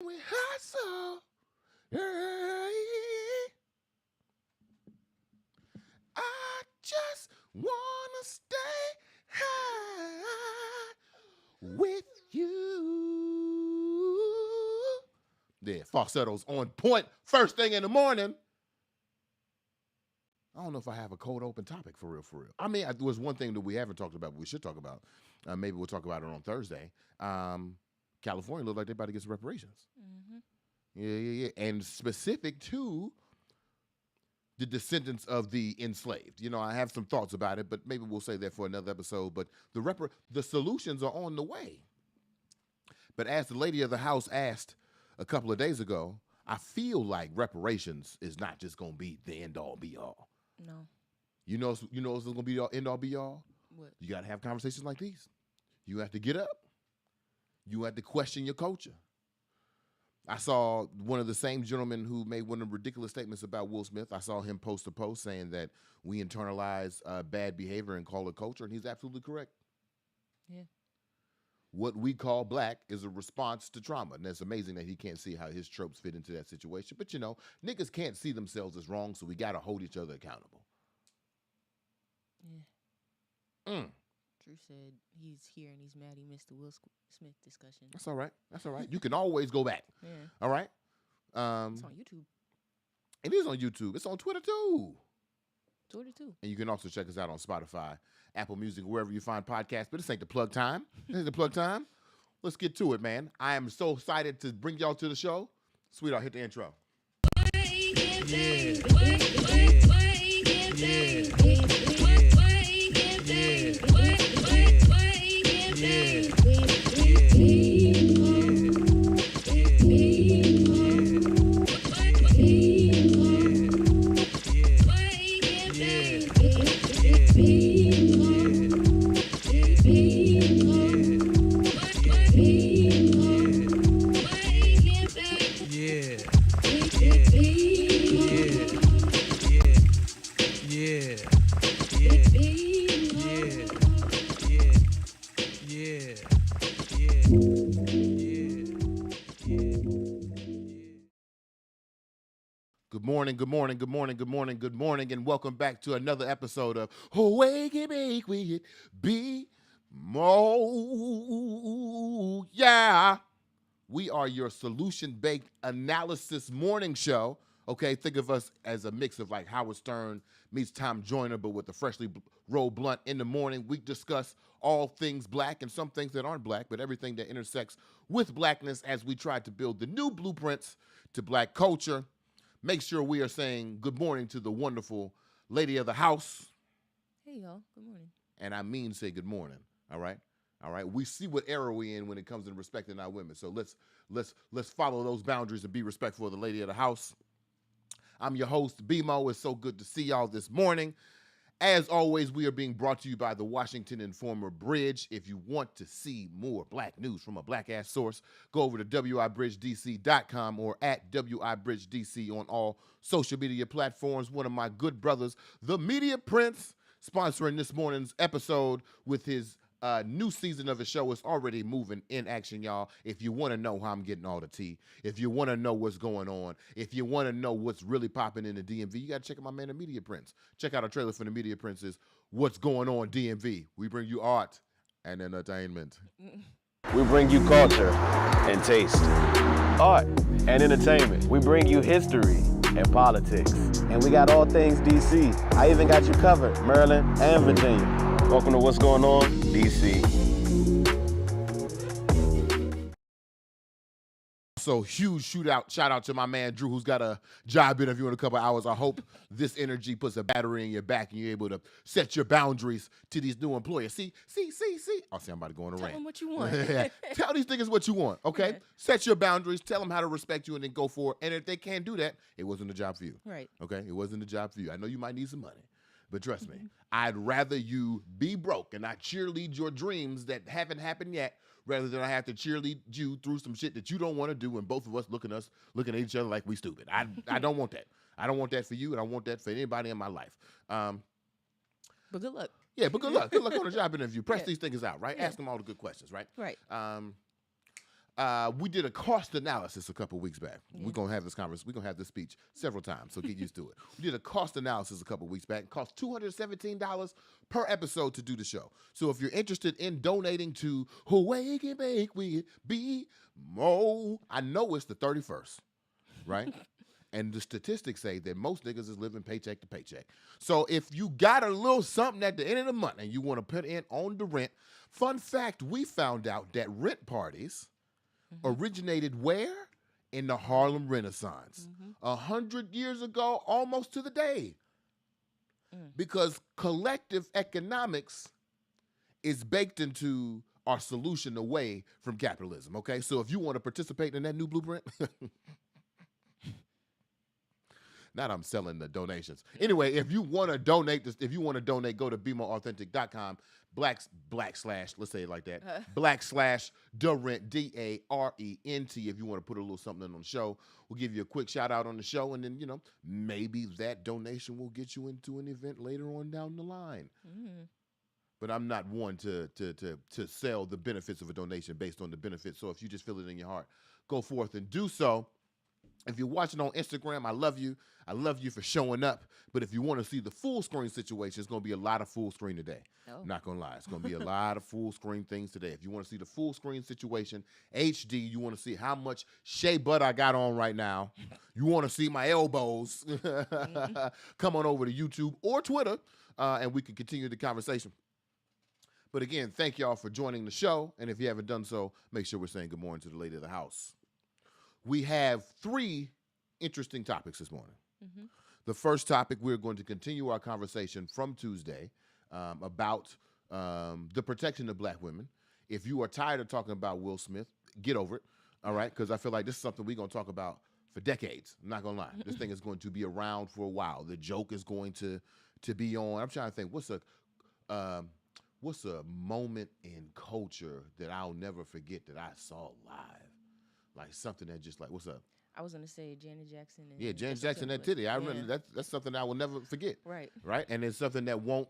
We hustle. Hey, I just wanna stay high with you. Yeah, falsettos on point. First thing in the morning. I don't know if I have a cold open topic for real, for real. I mean, there was one thing that we haven't talked about, but we should talk about. Maybe we'll talk about it on Thursday. California looked like they're about to get some reparations. Mm-hmm. Yeah. And specific to the descendants of the enslaved. You know, I have some thoughts about it, but maybe we'll say that for another episode. But the solutions are on the way. But as the lady of the house asked a couple of days ago, I feel like reparations is not just going to be the end all be all. No. You know what's going to be the end all be all? What? You got to have conversations like these. You have to get up. You have to question your culture. I saw one of the same gentlemen who made one of the ridiculous statements about Will Smith. I saw him post a post saying that we internalize bad behavior and call it culture, and he's absolutely correct. Yeah. What we call black is a response to trauma, and it's amazing that he can't see how his tropes fit into that situation. But, you know, niggas can't see themselves as wrong, so we got to hold each other accountable. Yeah. Drew said he's here and he's mad he missed the Will Smith discussion. That's all right. That's all right. You can always go back. Yeah. All right? It's on YouTube. It is on YouTube. It's on Twitter, too. Twitter, too. And you can also check us out on Spotify, Apple Music, wherever you find podcasts. But this ain't the plug time. This ain't the plug time. Let's get to it, man. I am so excited to bring y'all to the show. Sweetheart, hit the intro. Good morning, and welcome back to another episode of Wake and Bake with BeMo. Yeah. We are your solution-based analysis morning show. Okay, think of us as a mix of like Howard Stern meets Tom Joyner, but with a freshly rolled blunt in the morning. We discuss all things black and some things that aren't black, but everything that intersects with blackness as we try to build the new blueprints to black culture. Make sure we are saying good morning to the wonderful lady of the house. Hey, y'all. Good morning. And I mean say good morning, all right? All right, we see what era we in when it comes to respecting our women. So let's follow those boundaries and be respectful of the lady of the house. I'm your host, BeMo. It's so good to see y'all this morning. As always, we are being brought to you by the Washington Informer Bridge. If you want to see more black news from a black-ass source, go over to wibridgedc.com or at wibridgedc on all social media platforms. One of my good brothers, the Media Prince, sponsoring this morning's episode with his new season of his show. Is already moving in action, y'all. If you want to know how I'm getting all the tea, if you want to know what's going on, if you want to know what's really popping in the DMV, you got to check out my man, the Media Prince. Check out our trailer for the Media Prince's What's Going On DMV. We bring you art and entertainment. We bring you culture and taste, art and entertainment. We bring you history and politics. And we got all things DC. I even got you covered, Maryland and Virginia. Welcome to What's Going On, DC. So huge shout out to my man Drew, who's got a job interview in a couple hours. I hope this energy puts a battery in your back and you're able to set your boundaries to these new employers. See. Oh, see, I'm about to go on a rant. Tell them what you want. Tell these niggas what you want, okay? Yeah. Set your boundaries. Tell them how to respect you and then go for it. And if they can't do that, it wasn't a job for you. Right. Okay? It wasn't a job for you. I know you might need some money. But trust me, I'd rather you be broke and I cheerlead your dreams that haven't happened yet rather than I have to cheerlead you through some shit that you don't want to do and both of us looking at each other like we stupid. I don't want that. I don't want that for you, and I want that for anybody in my life. But good luck. Yeah, but good luck. Good luck on the job interview. Press Yeah. these things out, right? Yeah. Ask them all the good questions, right? Right. we did a cost analysis a couple weeks back. We're gonna have this conversation. We're gonna have this speech several times, so get used to it. We did a cost analysis a couple weeks back. It cost $217 per episode to do the show. So if you're interested in donating to Who Wake and Bake with BeMo, I know it's the 31st, right? And the statistics say that most niggas is living paycheck to paycheck. So if you got a little something at the end of the month and you want to put in on the rent, fun fact, we found out that rent parties originated where? In the Harlem Renaissance. 100 years ago, almost to the day. Because collective economics is baked into our solution away from capitalism, okay? So if you want to participate in that new blueprint, not I'm selling the donations. Anyway, if you want to donate, go to BeMoAuthentic.com, /, let's say it like that, /DaRent, DARENT. If you want to put a little something in on the show, we'll give you a quick shout out on the show, and then, maybe that donation will get you into an event later on down the line. But I'm not one to sell the benefits of a donation based on the benefits. So if you just feel it in your heart, go forth and do so. If you're watching on Instagram, I love you. I love you for showing up. But if you want to see the full screen situation, it's going to be a lot of full screen today. I'm not going to lie. It's going to be a lot of full screen things today. If you want to see the full screen situation, HD, you want to see how much shea butter I got on right now. You want to see my elbows. Come on over to YouTube or Twitter, and we can continue the conversation. But again, thank y'all for joining the show. And if you haven't done so, make sure we're saying good morning to the lady of the house. We have 3 interesting topics this morning. The first topic, we're going to continue our conversation from Tuesday about the protection of black women. If you are tired of talking about Will Smith, get over it, all right? Because I feel like this is something we're going to talk about for decades. I'm not going to lie. This thing is going to be around for a while. The joke is going to be on. I'm trying to think, what's a moment in culture that I'll never forget that I saw live? Like something that just like, what's up? I was gonna say Janet Jackson. Janet Jackson, that titty. I remember that's something I will never forget. Right. And it's something that won't,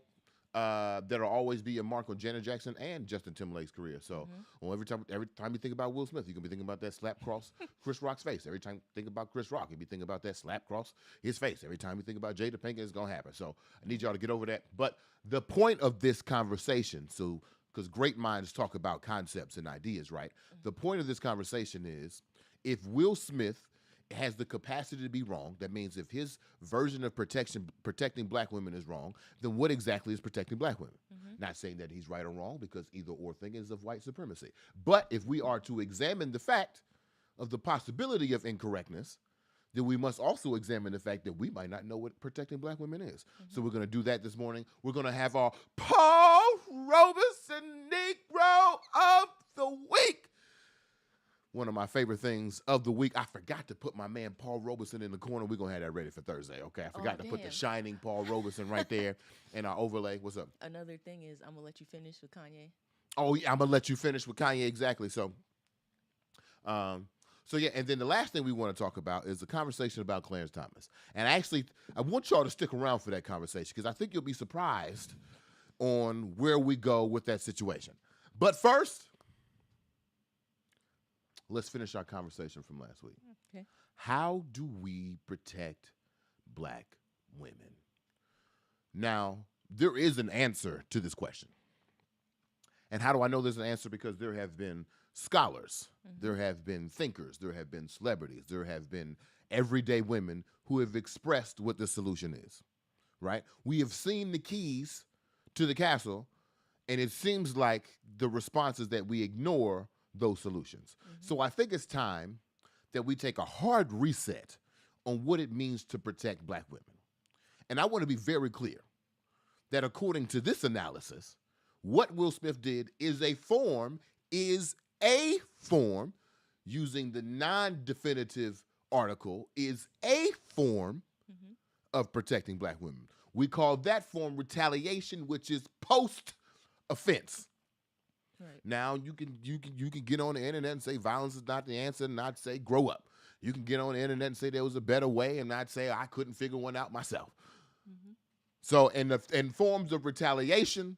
that'll always be a mark on Janet Jackson and Justin Timberlake's career. So every time you think about Will Smith, you're gonna be thinking about that slap across Chris Rock's face. Every time you think about Chris Rock, you'll be thinking about that slap across his face. Every time you think about Jada Pinkett, it's gonna happen. So I need y'all to get over that. But the point of this conversation, because great minds talk about concepts and ideas, right? The point of this conversation is, if Will Smith has the capacity to be wrong, that means if his version of protecting black women is wrong, then what exactly is protecting black women? Not saying that he's right or wrong, because either or thing is of white supremacy. But if we are to examine the fact of the possibility of incorrectness, then we must also examine the fact that we might not know what protecting black women is. So we're going to do that this morning. We're going to have our Paul Robeson Negro of the Week. One of my favorite things of the week. I forgot to put my man Paul Robeson in the corner. We're going to have that ready for Thursday, okay? I forgot to put the shining Paul Robeson right there in our overlay. What's up? Another thing is, I'm going to let you finish with Kanye. Oh, yeah, I'm going to let you finish with Kanye, exactly. So yeah, and then the last thing we want to talk about is the conversation about Clarence Thomas. And actually, I want y'all to stick around for that conversation, because I think you'll be surprised on where we go with that situation. But first, let's finish our conversation from last week. Okay. How do we protect black women? Now, there is an answer to this question. And how do I know there's an answer? Because there have been scholars, there have been thinkers, there have been celebrities, there have been everyday women who have expressed what the solution is, right? We have seen the keys to the castle, and it seems like the response is that we ignore those solutions. So I think it's time that we take a hard reset on what it means to protect black women. And I want to be very clear that according to this analysis, what Will Smith did is a form using the non-definitive article, is a form of protecting black women. We call that form retaliation, which is post-offense. Right. Now you can get on the internet and say violence is not the answer, and not say grow up. You can get on the internet and say there was a better way, and not say I couldn't figure one out myself. So in forms of retaliation,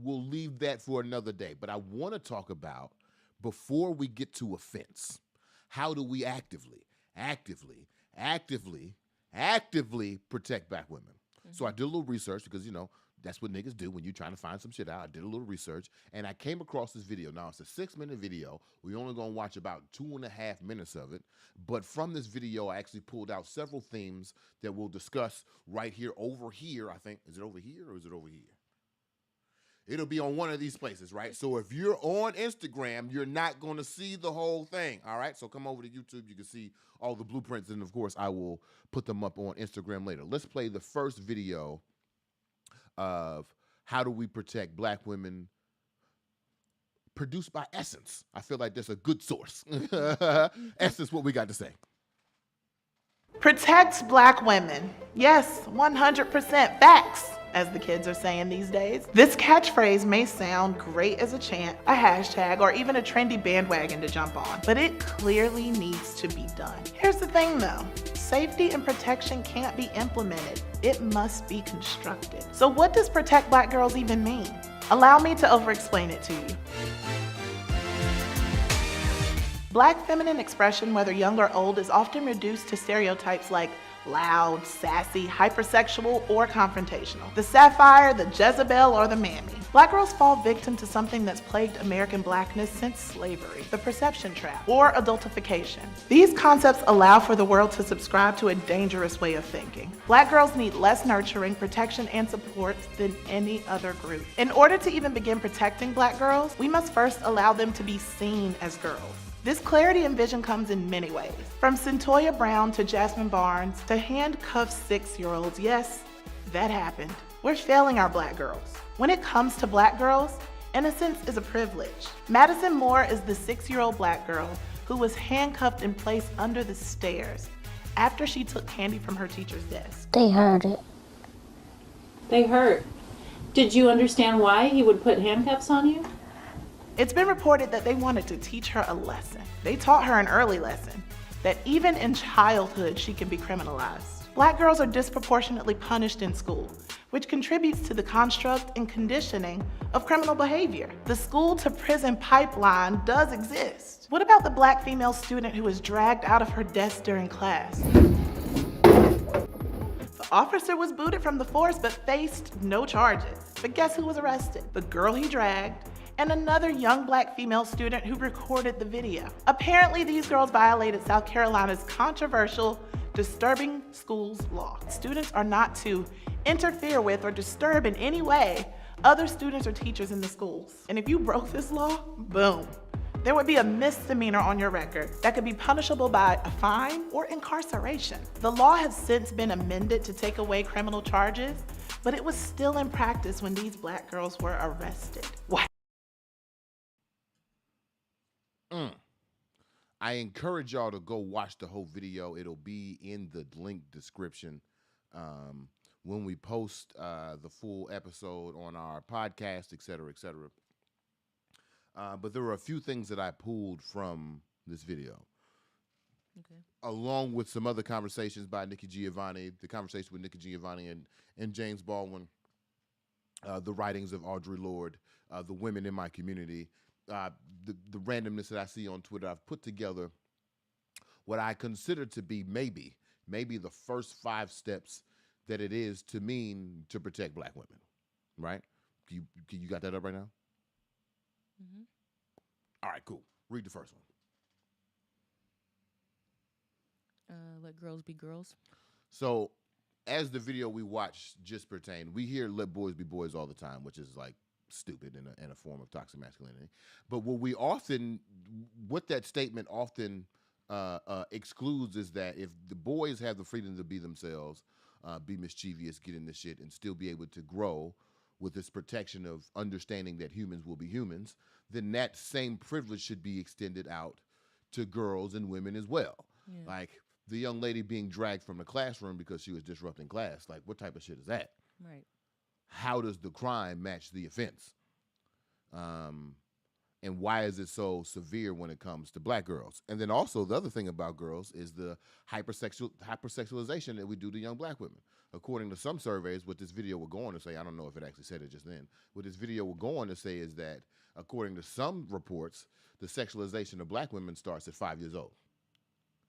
we'll leave that for another day. But I want to talk about before we get to offense, how do we actively protect black women? So I did a little research because, that's what niggas do when you're trying to find some shit out. I did a little research, and I came across this video. Now, it's a 6-minute video. We're only going to watch about 2.5 minutes of it. But from this video, I actually pulled out several themes that we'll discuss right here, over here, I think. Is it over here or is it over here? It'll be on one of these places, right? So if you're on Instagram, you're not going to see the whole thing, all right? So come over to YouTube. You can see all the blueprints, and, of course, I will put them up on Instagram later. Let's play the first video of how do we protect black women, produced by Essence. I feel like that's a good source. Essence, what we got to say. Protect black women. Yes, 100% facts, as the kids are saying these days. This catchphrase may sound great as a chant, a hashtag, or even a trendy bandwagon to jump on, but it clearly needs to be done. Here's the thing though, safety and protection can't be implemented. It must be constructed. So what does protect black girls even mean? Allow me to over-explain it to you. Black feminine expression, whether young or old, is often reduced to stereotypes like loud, sassy, hypersexual, or confrontational. The sapphire, the Jezebel, or the mammy. Black girls fall victim to something that's plagued American blackness since slavery, the perception trap, or adultification. These concepts allow for the world to subscribe to a dangerous way of thinking. Black girls need less nurturing, protection, and support than any other group. In order to even begin protecting black girls, we must first allow them to be seen as girls. This clarity and vision comes in many ways. From Centoya Brown to Jasmine Barnes to handcuffed 6-year-olds, yes, that happened. We're failing our black girls. When it comes to black girls, innocence is a privilege. Madison Moore is the 6-year-old black girl who was handcuffed and placed under the stairs after she took candy from her teacher's desk. They heard it. They hurt. Did you understand why he would put handcuffs on you? It's been reported that they wanted to teach her a lesson. They taught her an early lesson, that even in childhood she can be criminalized. Black girls are disproportionately punished in school, which contributes to the construct and conditioning of criminal behavior. The school to prison pipeline does exist. What about the black female student who was dragged out of her desk during class? The officer was booted from the force but faced no charges. But guess who was arrested? The girl he dragged, and another young black female student who recorded the video. Apparently, these girls violated South Carolina's controversial disturbing schools law. Students are not to interfere with or disturb in any way other students or teachers in the schools. And if you broke this law, boom, there would be a misdemeanor on your record that could be punishable by a fine or incarceration. The law has since been amended to take away criminal charges, but it was still in practice when these black girls were arrested. Why? I encourage y'all to go watch the whole video. It'll be in the link description when we post the full episode on our podcast, et cetera, et cetera. But there were a few things that I pulled from this video. Okay. Along with some other conversations by Nikki Giovanni, the conversation with Nikki Giovanni and James Baldwin, the writings of Audre Lorde, the women in my community, the randomness that I see on Twitter. I've put together what I consider to be maybe the first 5 steps that it is to mean to protect black women, right? You got that up right now? Mm-hmm. All right, cool. Read the first one. Let girls be girls. So, as the video we watched just pertained, we hear "let boys be boys" all the time, which is like stupid and a form of toxic masculinity. But what that statement often excludes is that if the boys have the freedom to be themselves, be mischievous, get in the shit, and still be able to grow with this protection of understanding that humans will be humans, then that same privilege should be extended out to girls and women as well. Yeah. Like the young lady being dragged from the classroom because she was disrupting class. Like, what type of shit is that? Right. How does the crime match the offense? And why is it so severe when it comes to black girls? And then also the other thing about girls is the hypersexualization that we do to young black women. According to some surveys, what this video will go on to say, I don't know if it actually said it just then, what this video will go on to say is that according to some reports, the sexualization of black women starts at 5 years old.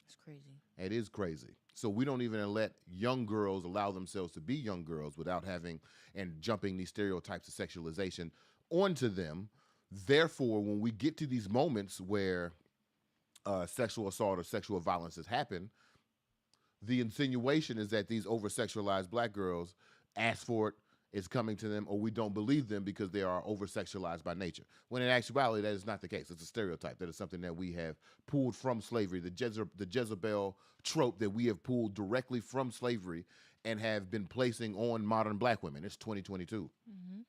It's crazy. It is crazy. So we don't even let young girls allow themselves to be young girls without having and jumping these stereotypes of sexualization onto them. Therefore, when we get to these moments where sexual assault or sexual violence has happened, the insinuation is that these over-sexualized black girls ask for it, it's coming to them, or we don't believe them because they are over-sexualized by nature. When in actuality, that is not the case. It's a stereotype. That is something that we have pulled from slavery, the Jezebel trope that we have pulled directly from slavery and have been placing on modern black women. It's 2022. Mm-hmm.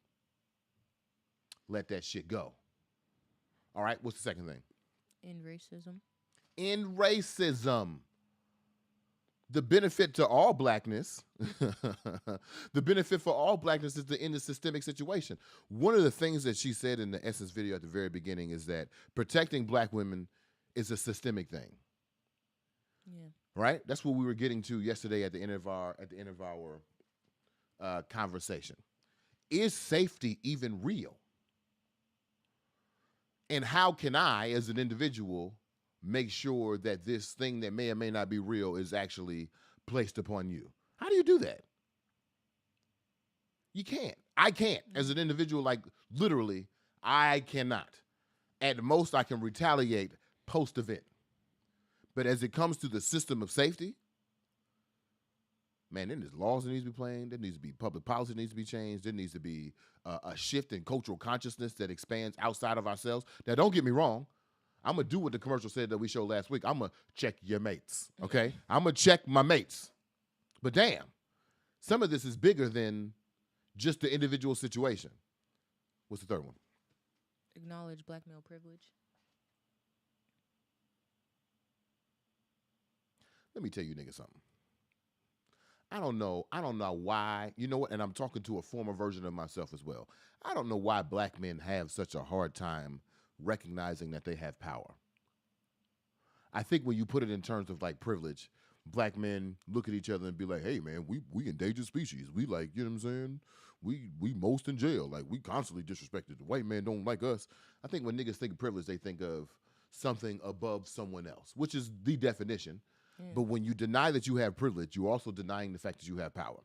Let that shit go. All right, what's the second thing? In racism. In racism. The benefit to all blackness, the benefit for all blackness is to end the systemic situation. One of the things that she said in the Essence video at the very beginning is that protecting black women is a systemic thing. Yeah. Right? That's what we were getting to yesterday at the end of our conversation. Is safety even real? And how can I, as an individual, make sure that this thing that may or may not be real is actually placed upon you? How do you do that? You can't. I can't. As an individual, like literally, I cannot. At most, I can retaliate post-event. But as it comes to the system of safety, man, there's laws that need to be playing. There needs to be public policy that needs to be changed. There needs to be a shift in cultural consciousness that expands outside of ourselves. Now, don't get me wrong. I'm going to do what the commercial said that we showed last week. I'm going to check your mates, okay? I'm going to check my mates. But damn, some of this is bigger than just the individual situation. What's the third one? Acknowledge black male privilege. Let me tell you niggas something. I don't know why, you know what, and I'm talking to a former version of myself as well. I don't know why black men have such a hard time recognizing that they have power. I think when you put it in terms of like privilege, black men look at each other and be like, hey man, we endangered species. We like, you know what I'm saying? We most in jail. Like we constantly disrespected. The white man don't like us. I think when niggas think of privilege, they think of something above someone else, which is the definition. Yeah. But when you deny that you have privilege, you're also denying the fact that you have power.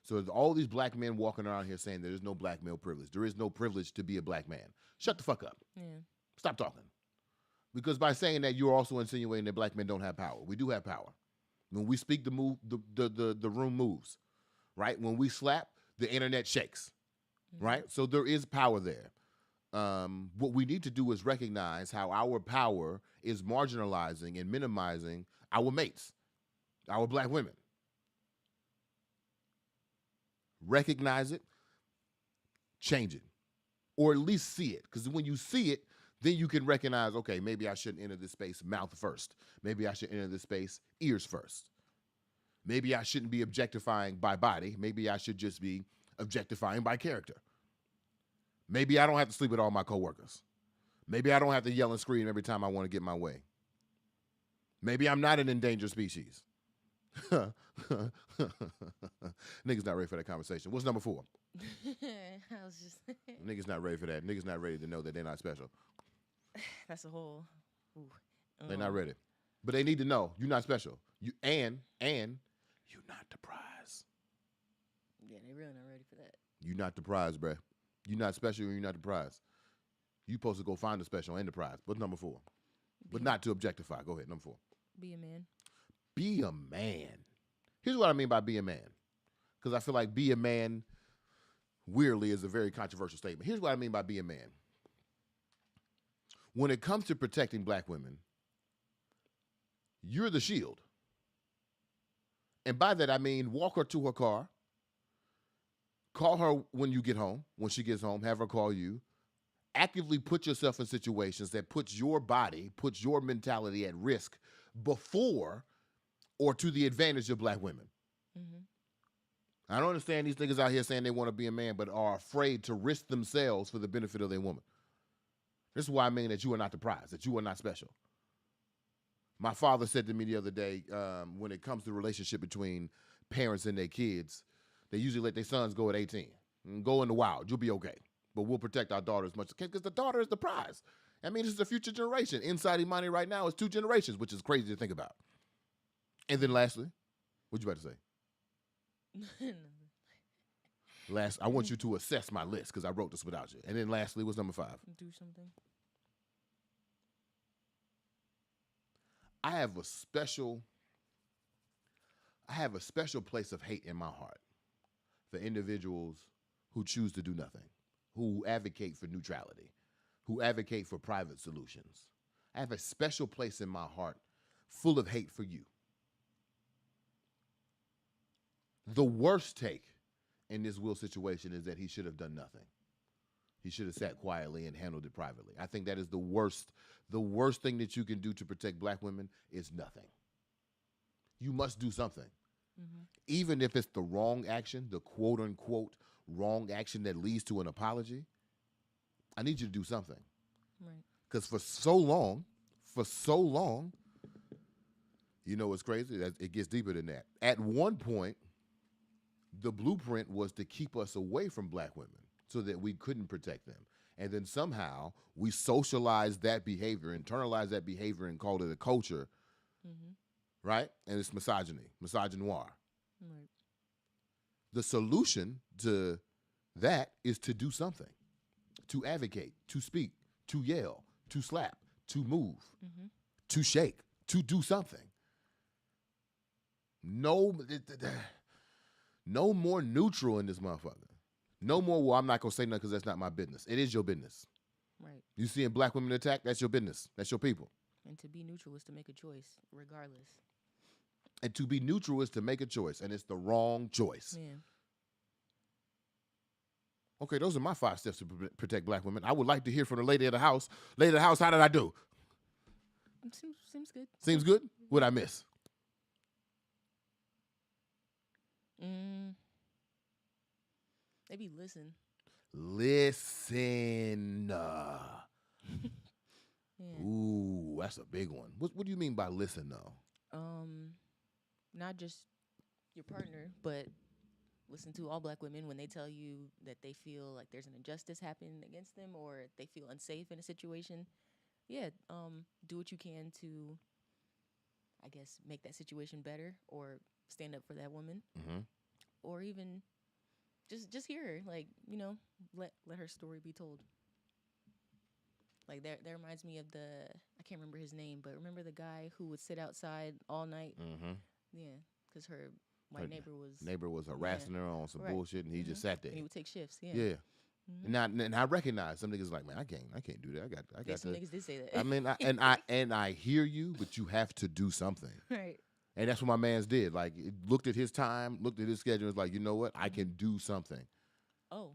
So there's all these black men walking around here saying there is no black male privilege. There is no privilege to be a black man. Shut the fuck up. Yeah. Stop talking. Because by saying that, you're also insinuating that black men don't have power. We do have power. When we speak, the room moves, right? When we slap, the internet shakes, right? So there is power there. What we need to do is recognize how our power is marginalizing and minimizing our mates, our black women. Recognize it, change it, or at least see it. Because when you see it, then you can recognize, okay, maybe I shouldn't enter this space mouth first. Maybe I should enter this space ears first. Maybe I shouldn't be objectifying by body. Maybe I should just be objectifying by character. Maybe I don't have to sleep with all my coworkers. Maybe I don't have to yell and scream every time I want to get my way. Maybe I'm not an endangered species. Niggas not ready for that conversation. What's number 4? I was just. Niggas not ready for that. Niggas not ready to know that they're not special. That's a whole. Ooh. They're not ready. But they need to know you're not special. You and you're not the prize. Yeah, they really not ready for that. You're not the prize, bruh. You're not special and you're not the prize. You supposed to go find the special and the prize. What's number 4? But not to objectify. Go ahead, number 4. Be a man. Be a man. Here's what I mean by be a man. Because I feel like be a man, weirdly, is a very controversial statement. Here's what I mean by be a man. When it comes to protecting black women, you're the shield. And by that, I mean walk her to her car, call her when you get home, when she gets home, have her call you, actively put yourself in situations that puts your body, puts your mentality at risk before or to the advantage of black women. Mm-hmm. I don't understand these niggas out here saying they want to be a man but are afraid to risk themselves for the benefit of their woman. This is why I mean that you are not the prize, that you are not special. My father said to me the other day, when it comes to the relationship between parents and their kids, they usually let their sons go at 18. Go in the wild. You'll be okay. But we'll protect our daughter as much as we can because the daughter is the prize. I mean, this is the future generation. Inside Imani right now is 2 generations, which is crazy to think about. And then lastly, what you about to say? I want you to assess my list because I wrote this without you. And then lastly, what's number 5? Do something. I have a special place of hate in my heart for individuals who choose to do nothing, who advocate for neutrality, who advocate for private solutions. I have a special place in my heart full of hate for you. The worst take in this Will situation is that he should have done nothing. He should have sat quietly and handled it privately. I think that is the worst thing that you can do to protect black women is nothing. You must do something. Mm-hmm. Even if it's the wrong action, the quote unquote wrong action that leads to an apology, I need you to do something. Right. Because for so long, you know what's crazy? It gets deeper than that. At one point, the blueprint was to keep us away from black women so that we couldn't protect them. And then somehow we socialized that behavior, internalized that behavior, and called it a culture, right? And it's misogynoir. Right. The solution to that is to do something, to advocate, to speak, to yell, to slap, to move, to shake, to do something. No more neutral in this motherfucker. No more, well, I'm not going to say nothing because that's not my business. It is your business. Right. You seeing black women attacked, that's your business. That's your people. And to be neutral is to make a choice, regardless. And to be neutral is to make a choice, and it's the wrong choice. Yeah. Okay, those are my 5 steps to protect black women. I would like to hear from the lady of the house. Lady of the house, how did I do? Seems good. Seems good? What'd I miss? Maybe listen. Listen. Yeah. Ooh, that's a big one. What do you mean by listen, though? Not just your partner, but listen to all black women when they tell you that they feel like there's an injustice happening against them or they feel unsafe in a situation. Yeah, do what you can to, I guess, make that situation better or stand up for that woman. Or even just hear her, like, you know, let her story be told. Like that reminds me of I can't remember his name, but remember the guy who would sit outside all night? Yeah, because her neighbor was harassing her on some bullshit, and he just sat there. And he would take shifts. Yeah. Yeah. And I recognize some niggas like, man, I can't do that. I got some niggas did say that. I mean, I hear you, but you have to do something. Right. And that's what my man's did. Like, looked at his time, looked at his schedule, and was like, you know what? I can do something. Oh,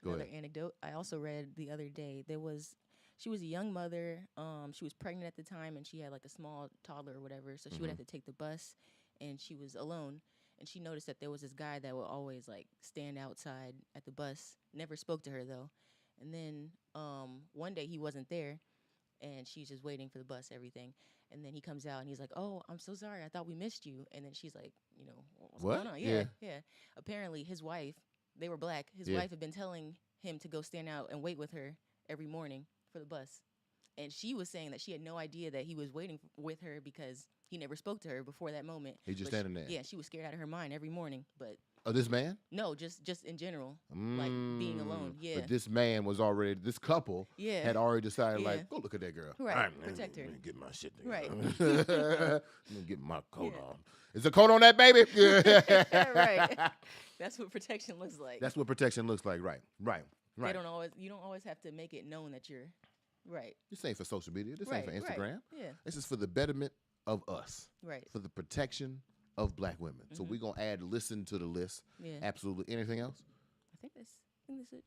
Go another ahead. anecdote. I also read the other day. She was a young mother. She was pregnant at the time, and she had like a small toddler or whatever. So she would have to take the bus, and she was alone. And she noticed that there was this guy that would always like stand outside at the bus. Never spoke to her though. And then one day he wasn't there, and she's just waiting for the bus, everything. And then he comes out and he's like, "Oh, I'm so sorry. I thought we missed you." And then she's like, "You know, what's going on?" Yeah. Apparently, his wife, they were black. His wife had been telling him to go stand out and wait with her every morning for the bus. And she was saying that she had no idea that he was waiting with her because he never spoke to her before that moment. He just standing there. Yeah, she was scared out of her mind every morning. But this man? No, just in general, like being alone. Yeah. But this man was already, this couple had already decided, like, go look at that girl. Right, protect her. Let me get my shit together. Right. Let me get my coat on. Is the coat on that baby? Right. That's what protection looks like. That's what protection looks like. Right. You don't always have to make it known that you're right. This ain't for social media. This ain't for Instagram. Right. Yeah. This is for the betterment of us. Right. For the protection of black women. So we're gonna add listen to the list. Yeah. Absolutely. Anything else? I think that's it.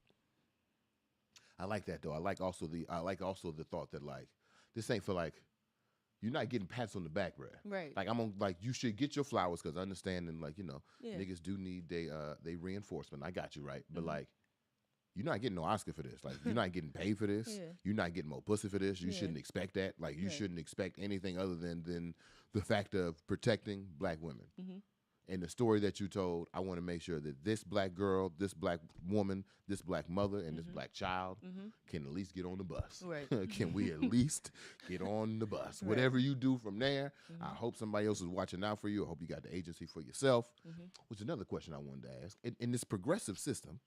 I like that though. I like also the thought that like this ain't for like you're not getting pats on the back, bruh. Right. Like I'm on like you should get your flowers because understanding like, you know, niggas do need they reinforcement. I got you right. But like you're not getting no Oscar for this. Like, you're not getting paid for this. Yeah. You're not getting more pussy for this. You Yeah. shouldn't expect that. Like, you Right. shouldn't expect anything other than the fact of protecting black women. Mm-hmm. And the story that you told, I want to make sure that this black girl, this black woman, this black mother, and this black child can at least get on the bus. Right. Can we at least get on the bus? Right. Whatever you do from there, I hope somebody else is watching out for you. I hope you got the agency for yourself. Which is another question I wanted to ask. In this progressive system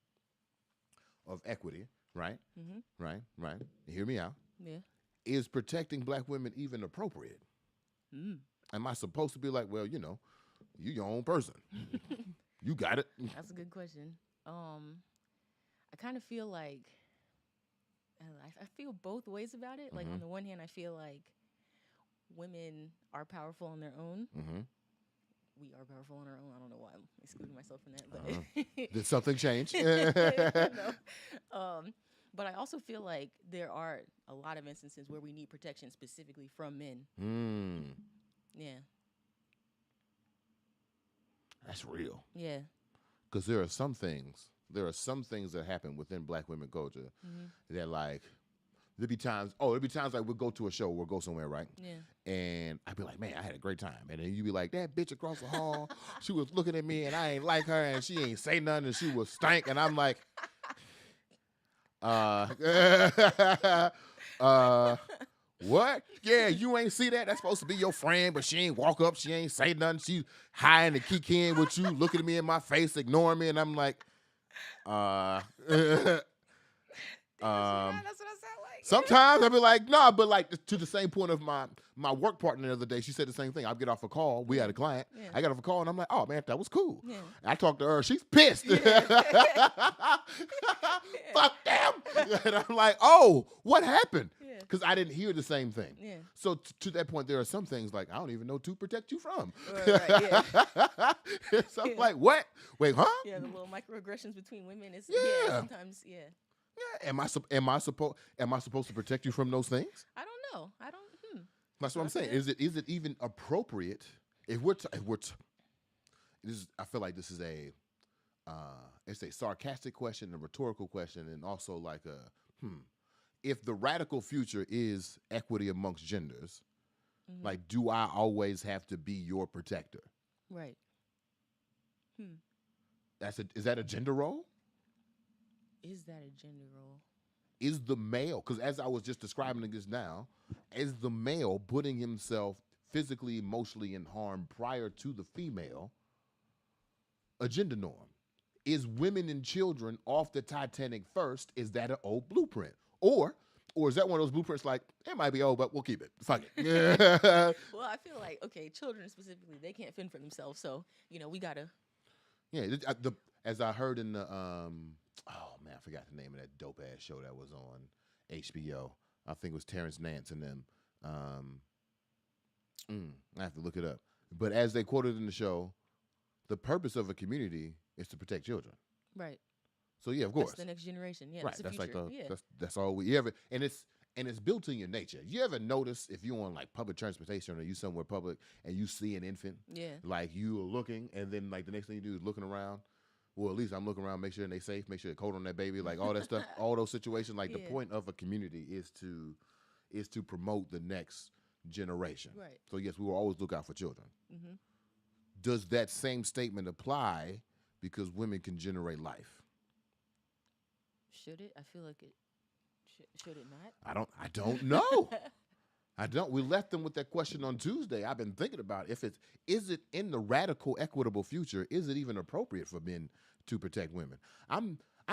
of equity, right? Right. Hear me out. Yeah. Is protecting black women even appropriate? Am I supposed to be like, well, you know, you your own person. You got it. That's a good question. I kind of feel like I feel both ways about it. Like on the one hand, I feel like women are powerful on their own. We are powerful on our own. I don't know why I'm excluding myself from that, but Did something change? no. But I also feel like there are a lot of instances where we need protection specifically from men. Yeah. That's real. Yeah. Because there are some things that happen within black women culture that, like, there'll be times like we'll go to a show, we'll go somewhere, right? Yeah. And I'd be like, man, I had a great time. And then you'd be like, that bitch across the hall, she was looking at me and I ain't like her and she ain't say nothing and she was stank. And I'm like, what? Yeah, you ain't see that? That's supposed to be your friend, but she ain't walk up, she ain't say nothing. She high in the kikiing with you, looking at me in my face, ignoring me, and I'm like, That's what I sound like. sometimes I'll be like, nah, but like to the same point of my work partner the other day, she said the same thing. I'll get off a call. We had a client. Yeah. I got off a call and I'm like, oh man, that was cool. Yeah. I talked to her. She's pissed. Fuck them. And I'm like, oh, what happened? Yeah. Because I didn't hear the same thing. Yeah. So to that point, there are some things like I don't even know to protect you from. Right, yeah. So I'm like, what? Wait, huh? Yeah, the little microaggressions between women is Yeah. sometimes Yeah. Am I supposed to protect you from those things? I don't know. I don't. That's what I'm saying. Is it even appropriate if I feel like this is it's a sarcastic question, a rhetorical question, and also like if the radical future is equity amongst genders, like, do I always have to be your protector? Right. Is that a gender role? Is that a gender role? Is the male, because as I was just describing this now, is the male putting himself physically, emotionally in harm prior to the female a gender norm? Is women and children off the Titanic first? Is that an old blueprint? Or is that one of those blueprints like, it might be old, but we'll keep it. Fuck it. Well, I feel like, okay, children specifically, they can't fend for themselves. So, we got to. Yeah, as I heard in the, oh man, I forgot the name of that dope ass show that was on HBO. I think it was Terrence Nance and them. I have to look it up. But as they quoted in the show, the purpose of a community is to protect children. Right. So yeah, of course. That's the next generation. Yeah, Right. that's the future. That's all we ever, and it's built in your nature. You ever notice if you're on like public transportation or you somewhere public and you see an infant, like you are looking, and then like the next thing you do is looking around. Well, at least I'm looking around, make sure they're safe, make sure they're cold on that baby, like all that stuff, all those situations. Like the point of a community is to promote the next generation. Right. So yes, we will always look out for children. Does that same statement apply because women can generate life? Should it? I feel like it. Should it not? I don't know. I don't. We left them with that question on Tuesday. I've been thinking about is it in the radical, equitable future, is it even appropriate for men to protect women? I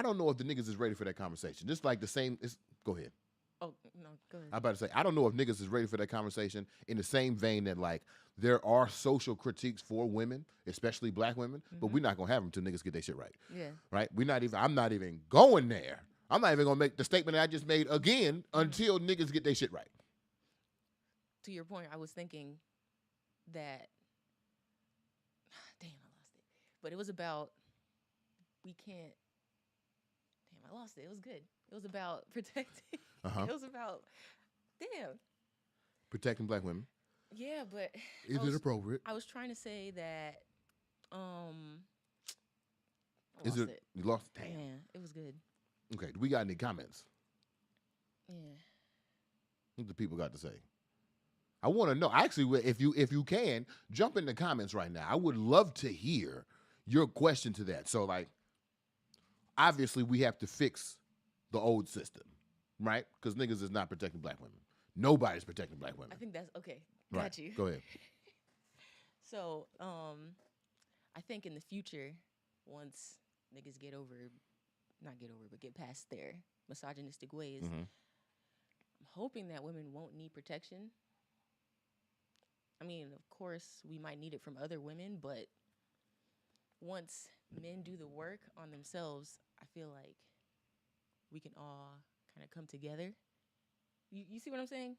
don't know if the niggas is ready for that conversation. Just like the same. Go ahead. Oh no, go ahead. I'm about to say I don't know if niggas is ready for that conversation. In the same vein that like there are social critiques for women, especially black women, but we're not gonna have them till niggas get their shit right. Yeah. Right. I'm not even going there. I'm not even gonna make the statement that I just made again until niggas get their shit right. To your point, I was thinking that, damn, I lost it. But it was about, I lost it. It was good. It was about protecting. It was about, Protecting black women. Yeah, but. Is it appropriate? I was trying to say that, I Is lost it? You lost? Damn. Yeah, it was good. Okay, do we got any comments? Yeah. What the people got to say? I want to know. Actually, if you can, jump in the comments right now. I would love to hear your question to that. So, like, obviously, we have to fix the old system, right? Because niggas is not protecting black women. Nobody's protecting black women. I think that's okay. Got Right. you. Go ahead. So, I think in the future, once niggas get past their misogynistic ways, Mhm. I'm hoping that women won't need protection. I mean, of course, we might need it from other women, but once men do the work on themselves, I feel like we can all kind of come together. You see what I'm saying?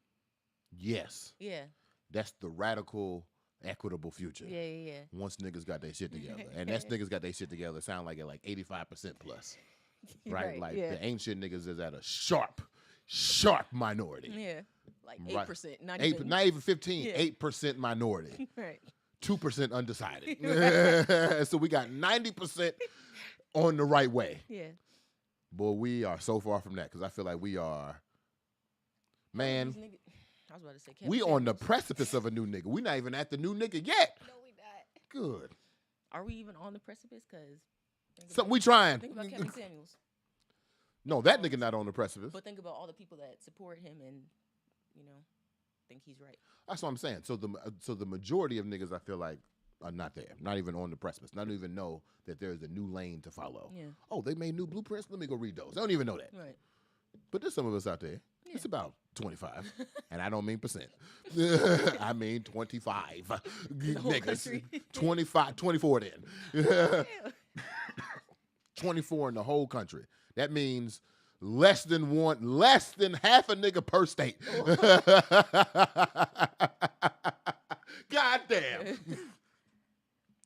Yes, Yeah. that's the radical, equitable future. Yeah. Once niggas got their shit together, and that's niggas got their shit together, sound like at like 85% plus, right? Like yeah. the ancient niggas is at a sharp minority. Yeah. Like Right. 8%, not Eight, even. not even 15, Yeah. 8% minority, Right. 2% undecided. So we got 90% on the right way. Yeah. Boy, we are so far from that because I feel like we are, man, These niggas- I was about to say Kevin we on the Samuels. precipice of a new nigga. We not even at the new nigga yet. No, we not. Good. Are we even on the precipice? Because So we trying. think about Kevin Samuels. No, that nigga not on the precipice. But think about all the people that support him and, think he's right. That's what I'm saying. So the majority of niggas I feel like are not there, not even on the precipice, not even know that there's a new lane to follow. Yeah. Oh, they made new blueprints. Let me go read those. They don't even know that. Right. But there's some of us out there. Yeah. It's about 25, and I don't mean percent. I mean 25 whole niggas. country. 25, 24 then. Yeah. 24 in the whole country. That means less than half a nigga per state. God damn.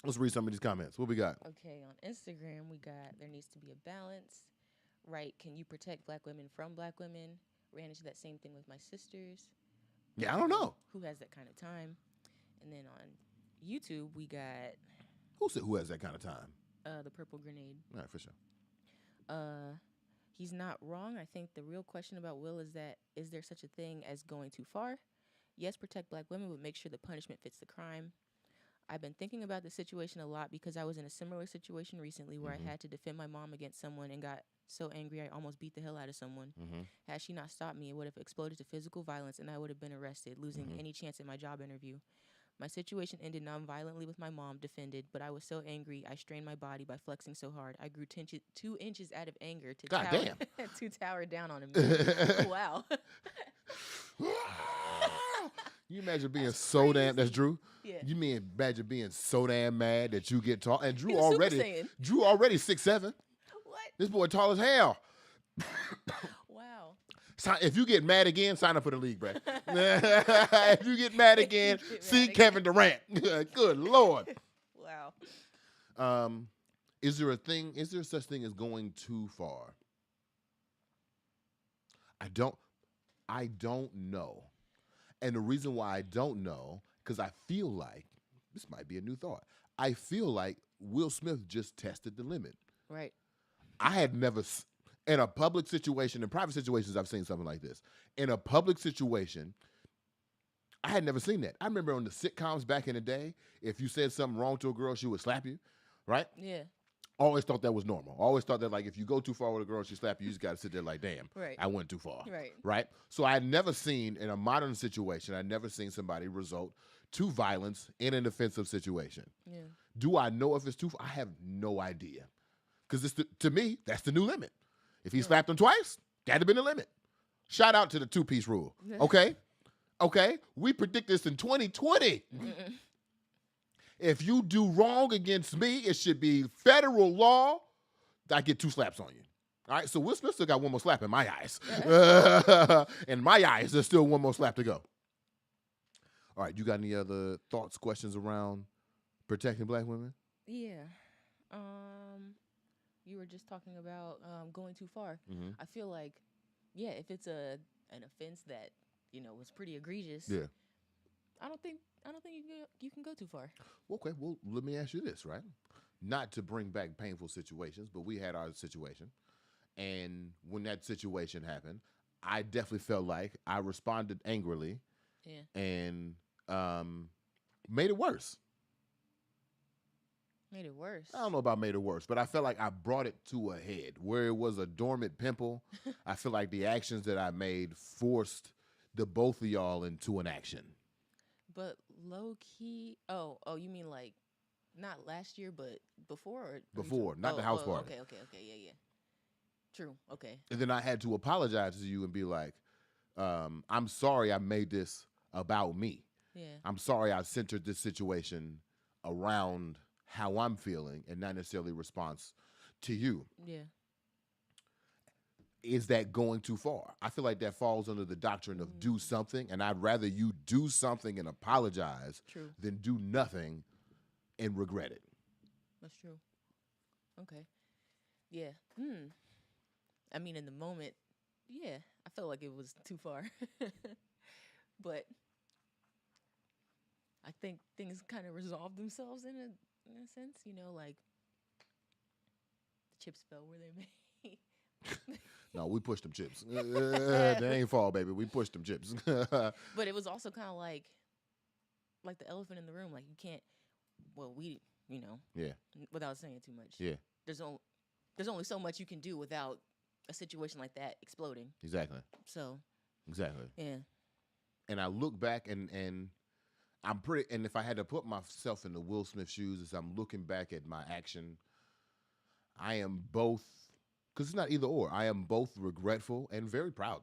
Let's read some of these comments. What we got? Okay, on Instagram, we got there needs to be a balance. Right, can you protect black women from black women? Ran into that same thing with my sisters. Yeah, I don't know. Who has that kind of time? And then on YouTube, we got Who said who has that kind of time? the purple grenade. All right, for sure. He's not wrong. I think the real question about Will is that is there such a thing as going too far? Yes, protect black women, but make sure the punishment fits the crime. I've been thinking about this situation a lot because I was in a similar situation recently where I had to defend my mom against someone and got so angry I almost beat the hell out of someone. Had she not stopped me, it would have exploded to physical violence and I would have been arrested, losing any chance at my job interview. My situation ended non-violently with my mom defended, but I was so angry I strained my body by flexing so hard. I grew 2 inches out of anger to God tower, damn. to tower down on him. Wow. You imagine being so damn. That's Drew. Yeah. You mean imagine being so damn mad that you get tall? And Drew He was Super already. Saiyan. Drew already 6'7". What? This boy tall as hell. Wow. If you get mad again, sign up for the league, bro. If you get mad again, Get see mad Kevin Durant. Good Lord. Wow. Is there such thing as going too far? I don't know. And the reason why I don't know, because I feel like, this might be a new thought, I feel like Will Smith just tested the limit. Right. I had never, in a public situation, in private situations, I've seen something like this. In a public situation, I had never seen that. I remember on the sitcoms back in the day, if you said something wrong to a girl, she would slap you, right? Yeah. Always thought that was normal. Always thought that, like, if you go too far with a girl, she slap you, you just got to sit there like, damn, Right. I went too far. Right. Right? So I had never seen, in a modern situation, I'd never seen somebody result to violence in an offensive situation. Yeah. Do I know if it's too far? I have no idea. Because to me, that's the new limit. If he slapped him twice, that'd have been the limit. Shout out to the 2-piece rule. Okay? Okay? We predict this in 2020. If you do wrong against me, it should be federal law. I get 2 slaps on you. All right? So Will Smith still got one more slap in my eyes. In my eyes, there's still one more slap to go. All right. You got any other thoughts, questions around protecting black women? Yeah. You were just talking about going too far. I feel like, yeah, if it's an offense that was pretty egregious. Yeah. I don't think you can go too far. Okay. Well, let me ask you this, right? Not to bring back painful situations, but we had our situation, And when that situation happened, I definitely felt like I responded angrily and made it worse. Made it worse. I don't know about made it worse, but I felt like I brought it to a head. Where it was a dormant pimple, I feel like the actions that I made forced the both of y'all into an action. But low key, oh, you mean like not last year, but before? Or Before, not the house party. Okay, yeah. True, okay. And then I had to apologize to you and be like, I'm sorry I made this about me. Yeah. I'm sorry I centered this situation around how I'm feeling and not necessarily response to you. Yeah. Is that going too far? I feel like that falls under the doctrine of do something, and I'd rather you do something and apologize than do nothing and regret it. That's true. Okay. Yeah. I mean, in the moment, yeah, I felt like it was too far. But I think things kind of resolved themselves in a sense, you know, like the chips fell where they may. No, we pushed them chips. They ain't fall, baby. We pushed them chips. But it was also kind of like the elephant in the room. Like you can't. Well, we, you know. Yeah. Without saying too much. Yeah. There's only so much you can do without a situation like that exploding. Exactly. So. Exactly. Yeah. And I look back and I'm pretty. And if I had to put myself in the Will Smith shoes, as I'm looking back at my action, I am both. Because it's not either or. I am both regretful and very proud.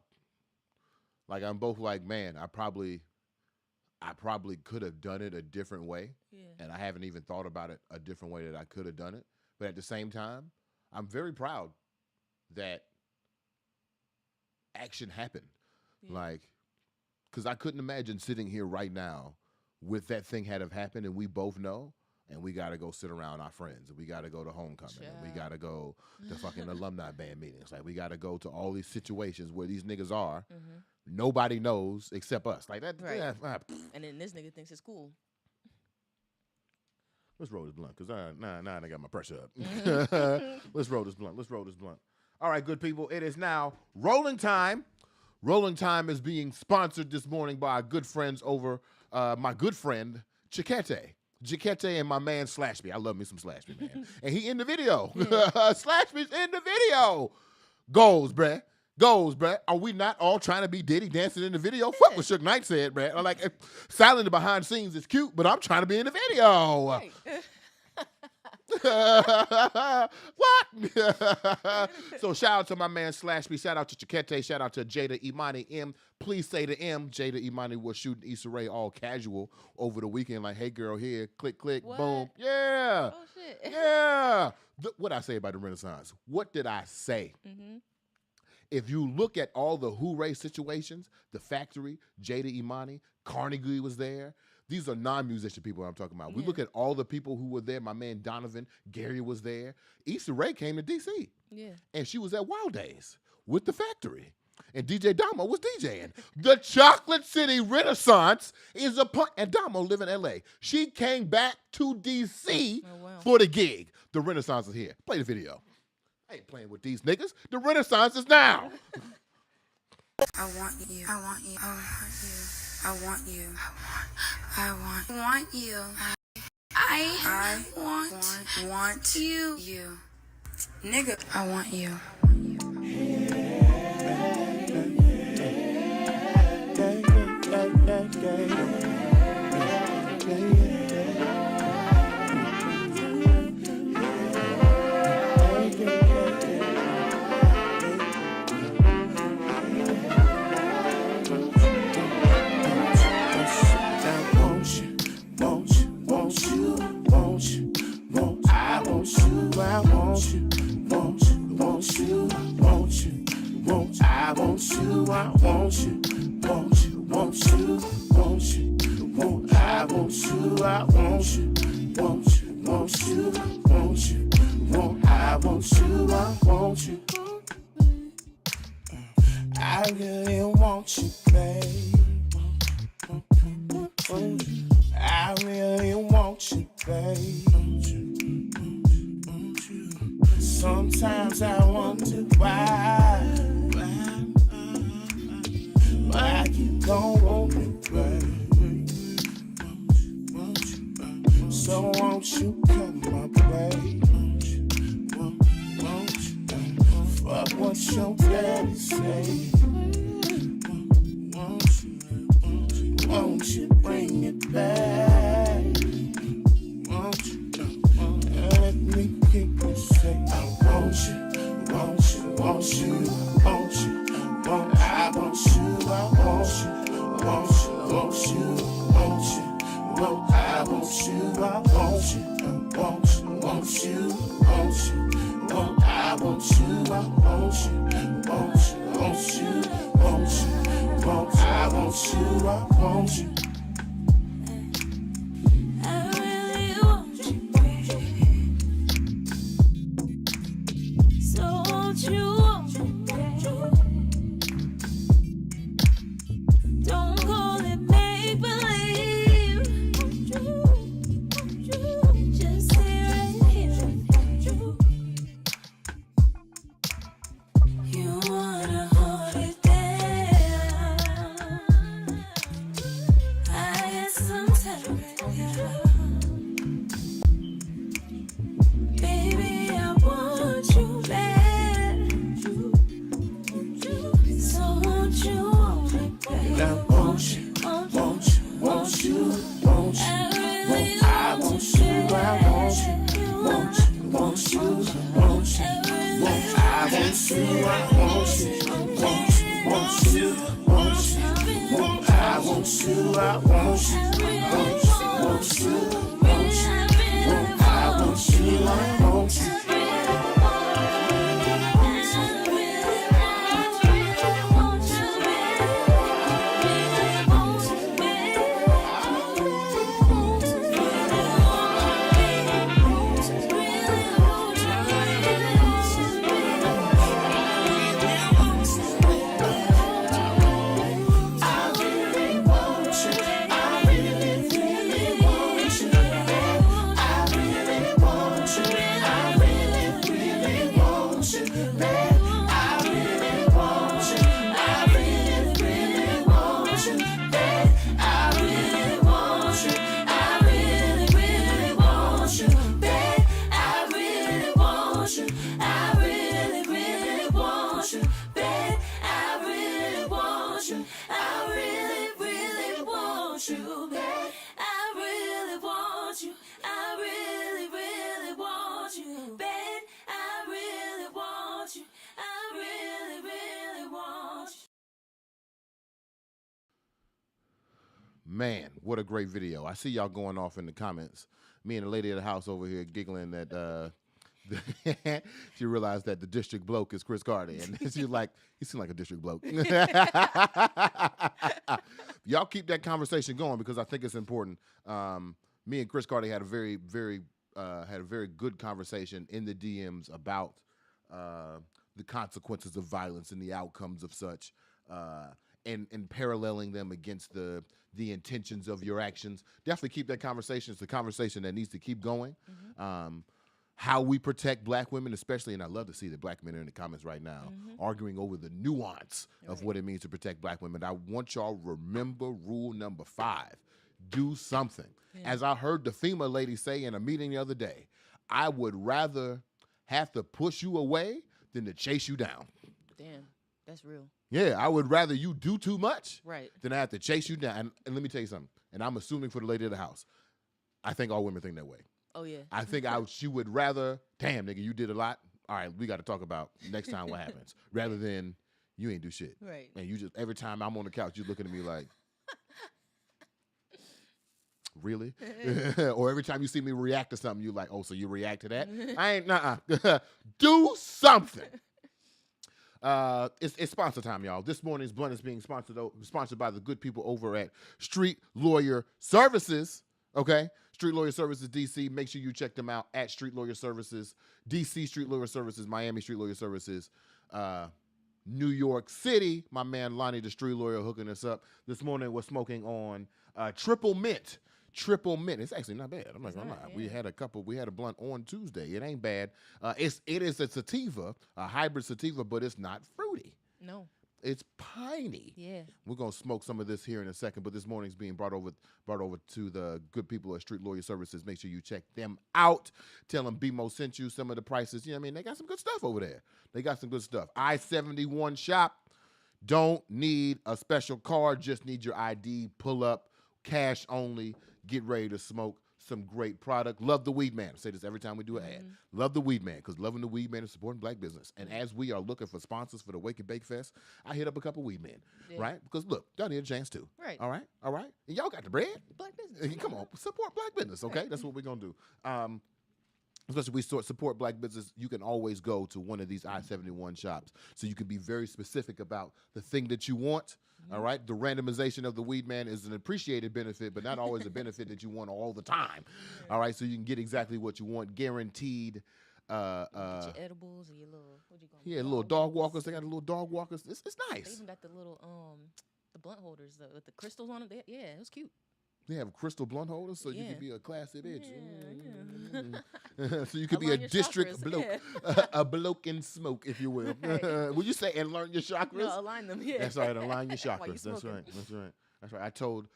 Like, I'm both like, man, I probably could have done it a different way. Yeah. And I haven't even thought about it a different way that I could have done it. But at the same time, I'm very proud that action happened. Yeah. Like, because I couldn't imagine sitting here right now with that thing had have happened and we both know. And we got to go sit around our friends. And we got to go to homecoming. And we got to go to fucking alumni band meetings. Like, we got to go to all these situations where these niggas are. Mm-hmm. Nobody knows except us. Like, that. Right. Yeah, and then this nigga thinks it's cool. Let's roll this blunt, because now I got my pressure up. Let's roll this blunt. All right, good people. It is now rolling time. Rolling time is being sponsored this morning by our good friends over, my good friend, Cheakaity. Cheakaity and my man Slashby. I love me some Slashby, man. And he in the video. Slashby's in the video. Goals, bruh. Are we not all trying to be Diddy dancing in the video? Fuck what Suge Knight said, bruh. Like, silent behind the scenes is cute, but I'm trying to be in the video. Right. What? So shout out to my man Slashby. Shout out to Cheakaity. Shout out to Jada Imani M. Please say to M. Jada Imani was shooting Issa Rae all casual over the weekend. Like, hey girl, here, click, What? boom. Yeah. Oh shit. Yeah. What I say about the Renaissance? What did I say? Mm-hmm. If you look at all the Hooray situations, the factory, Jada Imani, Carnegie was there. These are non-musician people I'm talking about. We look at all the people who were there. My man Donovan, Gary was there. Issa Rae came to D.C. Yeah. And she was at Wild Days with the factory. And DJ Damo was DJing. The Chocolate City Renaissance is and Damo live in L.A. She came back to D.C. For the gig. The Renaissance is here. Play the video. I ain't playing with these niggas. The Renaissance is now. I want you. I want you. I want you. I want you. I want you. You. Nigga. I want you. I really want you, babe. I really want you, babe. Sometimes I wonder why you don't want me, babe. So won't you come my way? Fuck what your daddy say. Won't you bring it back? Won't you? Let me keep you say, I want you, want you, want you, want you, want I want you, I want you, want you, want you, want you, want I want you, I want you, want you, want you, want you, want I want you, I want you, want you, want you, want you, want I want you, I want you. Man, what a great video. I see y'all going off in the comments. Me and the lady of the house over here giggling that she realized that the district bloke is Chris Carter. And she's like, he seemed like a district bloke. Y'all keep that conversation going because I think it's important. Me and Chris Carter had a very good conversation in the DMs about the consequences of violence and the outcomes of such. And paralleling them against the intentions of your actions. Definitely keep that conversation. It's a conversation that needs to keep going. Mm-hmm. How we protect black women, especially, and I love to see the black men are in the comments right now, arguing over the nuance of what it means to protect black women. I want y'all remember rule number 5. Do something. Yeah. As I heard the FEMA lady say in a meeting the other day, I would rather have to push you away than to chase you down. Damn, that's real. Yeah, I would rather you do too much than I have to chase you down. And let me tell you something, and I'm assuming for the lady of the house, I think all women think that way. Oh, yeah. I think she would rather, damn, nigga, you did a lot. All right, we got to talk about next time what happens. Rather than, you ain't do shit. Right. And you just, every time I'm on the couch, you looking at me like, really? Or every time you see me react to something, you like, oh, so you react to that? I ain't, do something. It's sponsor time, y'all. This morning's blunt is being sponsored by the good people over at Street Lawyer Services. Okay, Street Lawyer Services DC. Make sure you check them out at Street Lawyer Services DC, Street Lawyer Services Miami, Street Lawyer Services New York City. My man Lonnie, the Street Lawyer, hooking us up this morning. We're smoking on Triple Mint. triple mint. It's actually not bad. I'm not gonna lie. not, We yeah. had a blunt on Tuesday. It ain't bad. It is a sativa, a hybrid sativa, but it's not fruity. No. It's piney. Yeah. We're gonna smoke some of this here in a second, but this morning's being brought over to the good people at Street Lawyer Services. Make sure you check them out. Tell them BeMo sent you. Some of the prices. You know what I mean? They got some good stuff over there. They got some good stuff. I-71 shop. Don't need a special card. Just need your ID. Pull up. Cash only. Get ready to smoke some great product. Love the Weed Man. I say this every time we do an ad. Love the Weed Man, because loving the Weed Man is supporting black business. And as we are looking for sponsors for the Wake and Bake Fest, I hit up a couple Weed Men, right? Because look, y'all need a chance too. Right. All right. And y'all got the bread. Black business. Come on, support black business, okay? That's what we're gonna do. Especially we support black business, you can always go to one of these I-71 shops. So you can be very specific about the thing that you want. All right. The randomization of the Weed Man is an appreciated benefit, but not always a benefit that you want all the time. All right. So you can get exactly what you want, guaranteed. Get your edibles or your little, what you call them? Yeah, little dog walkers. They got a little dog walkers. It's They nice. even got the little the blunt holders with the crystals on them. Yeah, it was cute. They have crystal blunt holders, so you Yeah. can be a classy bitch. Yeah, So you could be a Align your district chakras, bloke, a bloke in smoke, if you will. Right. Would you say and learn your chakras? No, align them. Yeah. That's right. Align your While you chakras. That's smoking. right. That's right. That's right. I told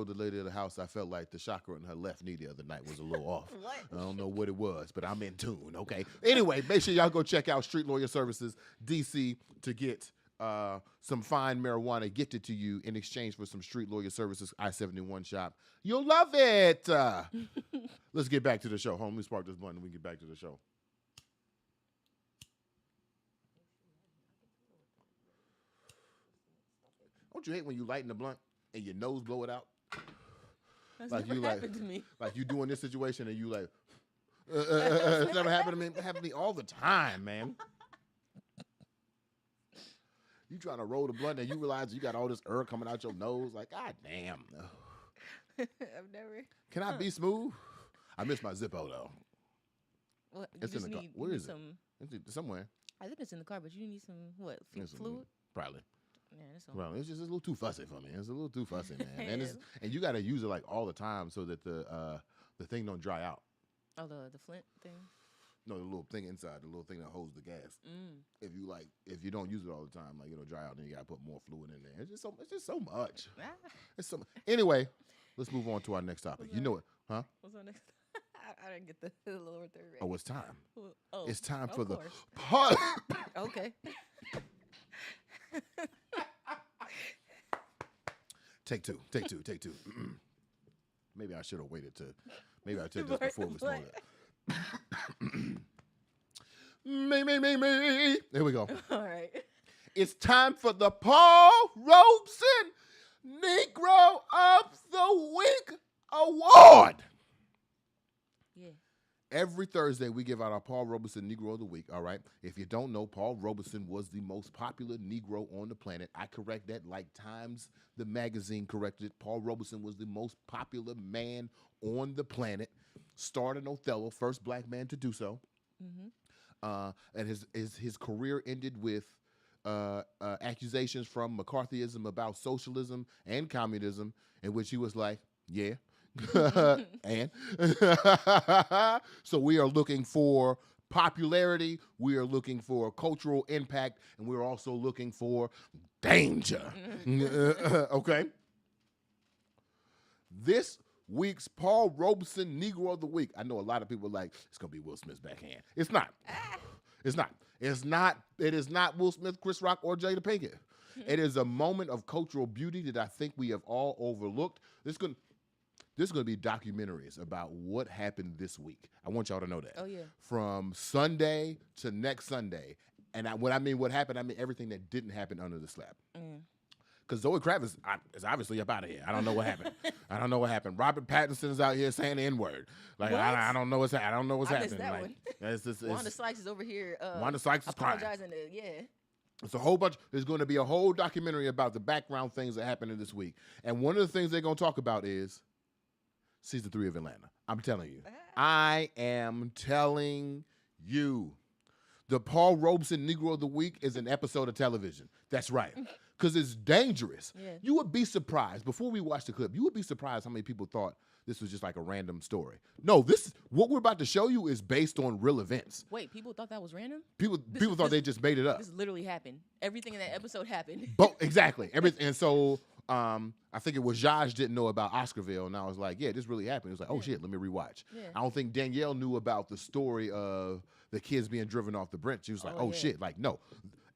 the lady of the house I felt like the chakra in her left knee the other night was a little off. What? I don't know what it was, but I'm in tune. Okay. Anyway, make sure y'all go check out Street Lawyer Services DC to get some fine marijuana gifted to you in exchange for some Street Lawyer Services I-71 shop. You'll love it. Let's get back to the show. Hold on, let me spark this blunt and we can get back to the show. Don't you hate when you lighten the blunt and your nose blow it out? That's Like never you like- happened to me. Like you doing this situation and you like, it's never happened to me. It happened to me all the time, man. You trying to roll the blunt and you realize you got all this herb coming out your nose. Like, God damn. I've never. Can I be smooth? I miss my Zippo though. What, you It's in just the car. need, Where you is need it? some. It's somewhere. I think it's in the car, but you need some It's in- fluid. Probably. Yeah, that's all. Well, it's just a little too fussy for me. It's a little too fussy, man. Yeah. And you got to use it like all the time so that the thing don't dry out. Oh, the Flint thing. No, the little thing inside, the little thing that holds the gas. If you don't use it all the time, like it'll dry out, then you gotta put more fluid in there. It's just so much. Ah, It's so. Anyway, let's move on to our next topic. You know it, huh? what's on next? I didn't get the lower third right. Oh, it's time. Oh, It's time of for the course. pod. Okay. Take two. Maybe I should have waited to. Maybe I took this Right, before we what? started. Me. There we go. All right. It's time for the Paul Robeson Negro of the Week Award. Yeah. Every Thursday, we give out our Paul Robeson Negro of the Week, all right? If you don't know, Paul Robeson was the most popular Negro on the planet. I correct that like Times, the magazine, corrected it. Paul Robeson was the most popular man on the planet. Starred in Othello, first black man to do so. And his career ended with accusations from McCarthyism about socialism and communism, in which he was like, yeah. And so we are looking for popularity, we are looking for cultural impact, and we're also looking for danger. Okay? This week's Paul Robeson Negro of the Week. I know a lot of people are like, it's going to be Will Smith's backhand. It's not. It's not. It is not Will Smith, Chris Rock, or Jada Pinkett. It is a moment of cultural beauty that I think we have all overlooked. There's going to be documentaries about what happened this week. I want y'all to know that. Oh, yeah. From Sunday to next Sunday. And when I mean what happened, I mean everything that didn't happen under the slap. Because Zoe Kravitz is obviously up out of here. I don't know what happened. Robert Pattinson is out here saying the N-word. Like, I don't know what's happening. I missed that Like, one. it's Wanda Sykes is over here. Wanda Sykes is crying. apologizing to It's a whole bunch. There's going to be a whole documentary about the background things that happened in this week. And one of the things they're going to talk about is season 3 of Atlanta. I'm telling you. I am telling you. The Paul Robeson Negro of the Week is an episode of television. That's right. Because it's dangerous. Yeah. You would be surprised, before we watch the clip, you would be surprised how many people thought this was just like a random story. No, what we're about to show you is based on real events. Wait, people thought that was random? People thought they just made it up. This literally happened. Everything in that episode happened. Exactly. Everything. And so I think it was Josh didn't know about Oscarville, and I was like, yeah, this really happened. He was like, oh shit, let me rewatch. Yeah. I don't think Danielle knew about the story of the kids being driven off the bridge. She was like, oh shit, like no.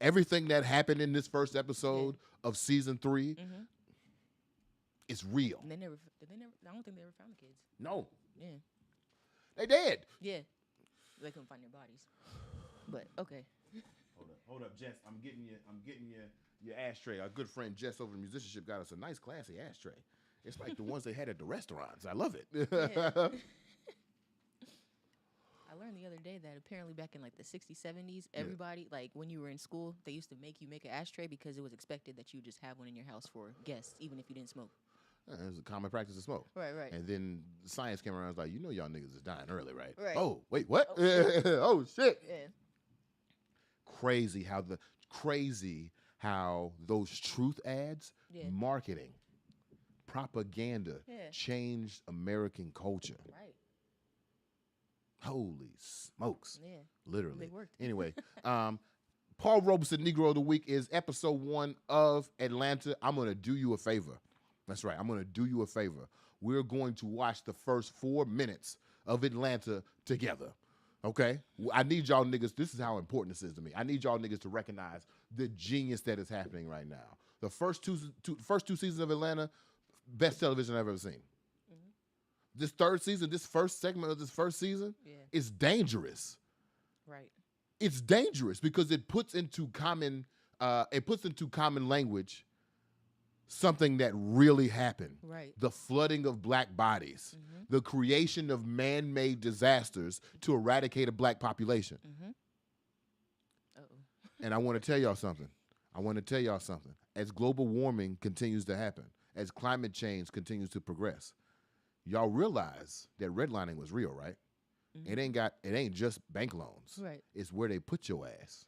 Everything that happened in this first episode of season 3 is real. And I don't think they ever found the kids. No. Yeah. They did. Yeah. They couldn't find their bodies. But okay. Hold up, Jess. I'm getting you your ashtray. Our good friend Jess over the musicianship got us a nice classy ashtray. It's like the ones they had at the restaurants. I love it. Yeah. I learned the other day that apparently back in like the 60s, 70s, everybody, like when you were in school, they used to make you make an ashtray because it was expected that you just have one in your house for guests, even if you didn't smoke. It was a common practice to smoke. Right. And then science came around and was like, you know y'all niggas is dying early, right? Right. Oh, wait, what? Oh, shit. Yeah. Crazy how those truth ads, marketing, propaganda changed American culture. Right. Holy smokes. Yeah. Literally. They worked. Anyway, Paul Robeson Negro of the Week is episode 1 of Atlanta. I'm going to do you a favor. That's right. I'm going to do you a favor. We're going to watch the first 4 minutes of Atlanta together. Okay? I need y'all niggas. This is how important this is to me. I need y'all niggas to recognize the genius that is happening right now. The first two seasons of Atlanta, best television I've ever seen. This third season, this first segment of this first season is dangerous. Right. It's dangerous because it puts into common language something that really happened. Right. The flooding of black bodies, the creation of man-made disasters to eradicate a black population. And I want to tell y'all something. As global warming continues to happen, as climate change continues to progress, y'all realize that redlining was real, right? It ain't just bank loans. Right. It's where they put your ass.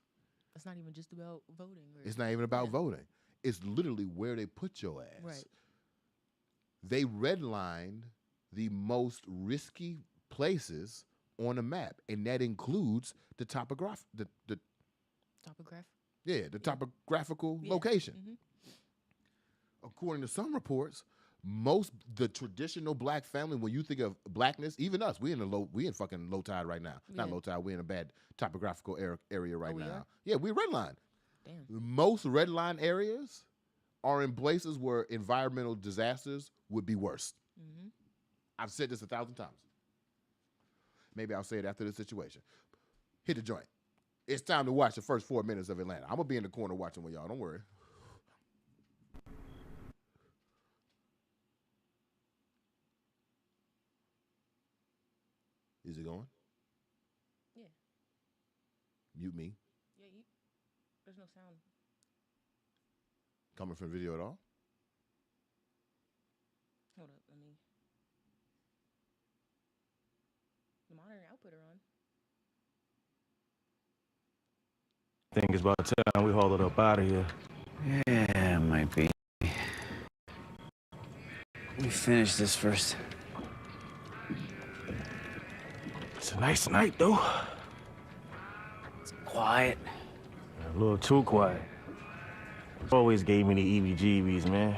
It's not even just about voting. It's not even about voting. It's literally where they put your ass. Right. They redlined the most risky places on a map, and that includes the topographical location. According to some reports, the traditional black family, when you think of blackness, even us, we in fucking low tide right now. Not low tide, we in a bad topographical area right now. Yeah, we redline. Damn. Most redline areas are in places where environmental disasters would be worse. I've said this 1,000 times. Maybe I'll say it after the situation. Hit the joint. It's time to watch the first 4 minutes of Atlanta. I'm going to be in the corner watching with y'all. Don't worry. Is it going? Yeah. Mute me. Yeah, there's no sound. Coming from video at all? Hold up, let me. The monitor and output are on. I think it's about time we haul it up out of here. Yeah, might be. Let me finish this first. It's a nice night, though. It's quiet. A little too quiet. It always gave me the EBGBs, man.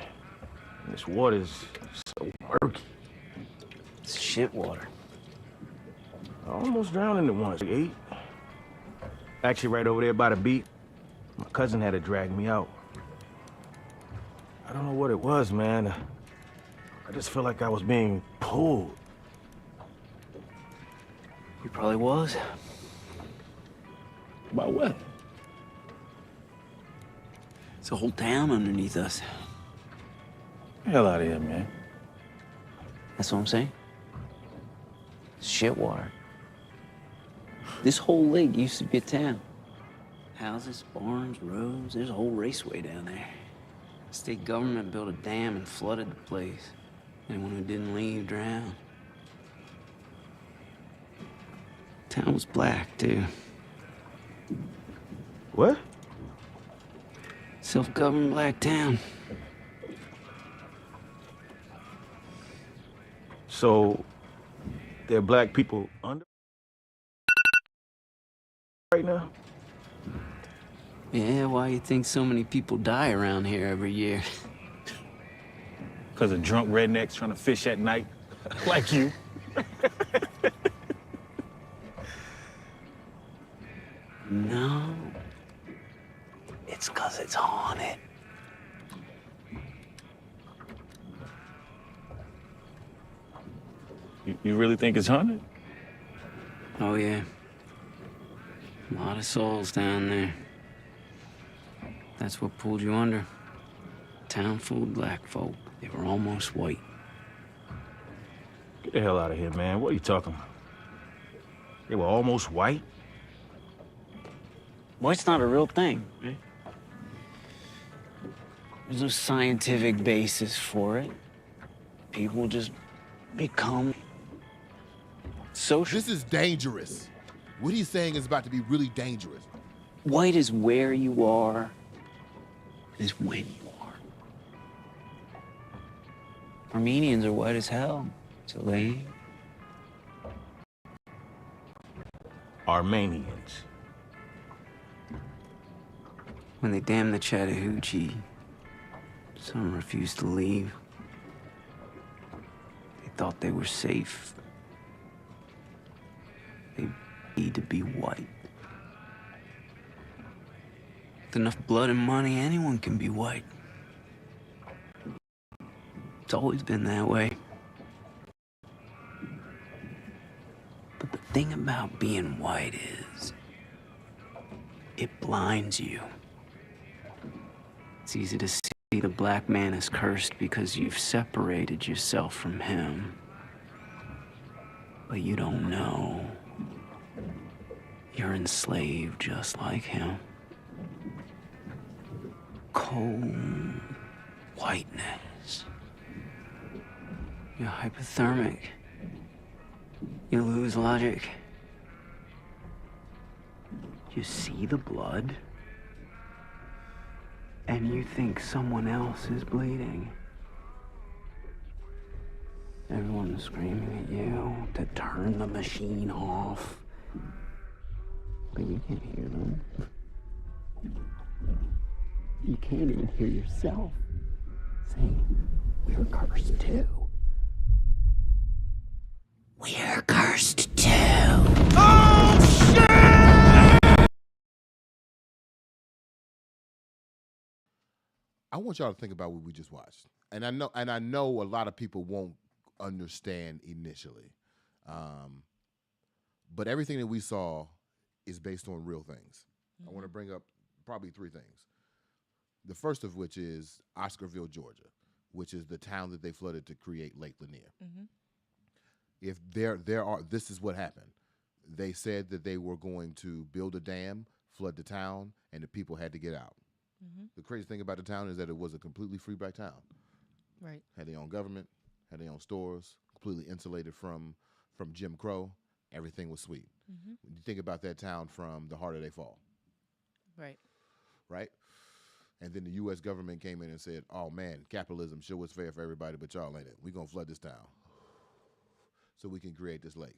And this water's so murky. It's shit water. I almost drowned in it once, like 8. Actually, right over there by the beach, my cousin had to drag me out. I don't know what it was, man. I just felt like I was being pulled. He probably was. About what? It's a whole town underneath us. Hell out of here, man. That's what I'm saying. It's shit water. This whole lake used to be a town. Houses, barns, roads, there's a whole raceway down there. The state government built a dam and flooded the place. Anyone who didn't leave drowned. Town was black, too. What? Self-governed black town. So, there are black people under right now? Yeah, why you think so many people die around here every year? Because of drunk rednecks trying to fish at night, like you. No. It's 'cause it's haunted. You really think it's haunted? Oh, yeah. A lot of souls down there. That's what pulled you under. Town full of black folk. They were almost white. Get the hell out of here, man. What are you talking about? They were almost white? White's not a real thing, right? There's no scientific basis for it. People just become social. This is dangerous. What he's saying is about to be really dangerous. White is where you are, is when you are. Armenians are white as hell, so they... Armenians. When they damned the Chattahoochee, some refused to leave. They thought they were safe. They need to be white. With enough blood and money, anyone can be white. It's always been that way. But the thing about being white is, it blinds you. It's easy to see the black man is cursed because you've separated yourself from him. But you don't know. You're enslaved just like him. Cold whiteness. You're hypothermic. You lose logic. You see the blood, and you think someone else is bleeding. Everyone's screaming at you to turn the machine off, but you can't hear them. You can't even hear yourself saying, "We're cursed too. We're cursed too." Oh, shit! I want y'all to think about what we just watched. And I know a lot of people won't understand initially. But everything that we saw is based on real things. I want to bring up probably three things. The first of which is Oscarville, Georgia, which is the town that they flooded to create Lake Lanier. If this is what happened. They said that they were going to build a dam, flood the town, and the people had to get out. The crazy thing about the town is that it was a completely free black town. Right. Had their own government, had their own stores, completely insulated from Jim Crow. Everything was sweet. When you think about that town from the harder they fall. Right. Right? And then the U.S. government came in and said, oh, man, capitalism sure was fair for everybody, but y'all ain't it. We're going to flood this town so we can create this lake.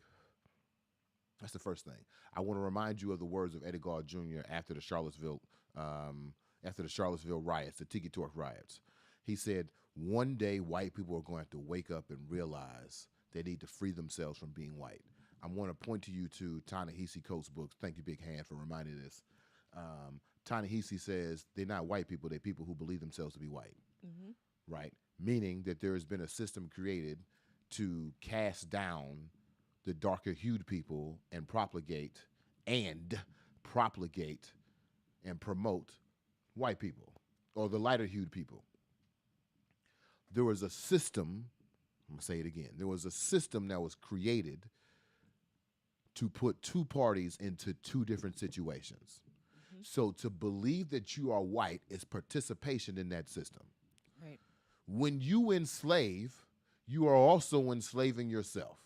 That's the first thing. I want to remind you of the words of Eddie Gard Jr. after the Charlottesville riots, the Tiki Torch riots. He said, one day white people are going to have to wake up and realize they need to free themselves from being white. I want to point to you to Ta-Nehisi Coates' books. Thank you, Big Hand, for reminding this. Ta-Nehisi says they're not white people, they're people who believe themselves to be white, right? Meaning that there has been a system created to cast down the darker-hued people and propagate and promote white people or the lighter-hued people. There was a system, I'm going to say it again, there was a system that was created to put two parties into two different situations. So to believe that you are white is participation in that system. Right. When you enslave, you are also enslaving yourself.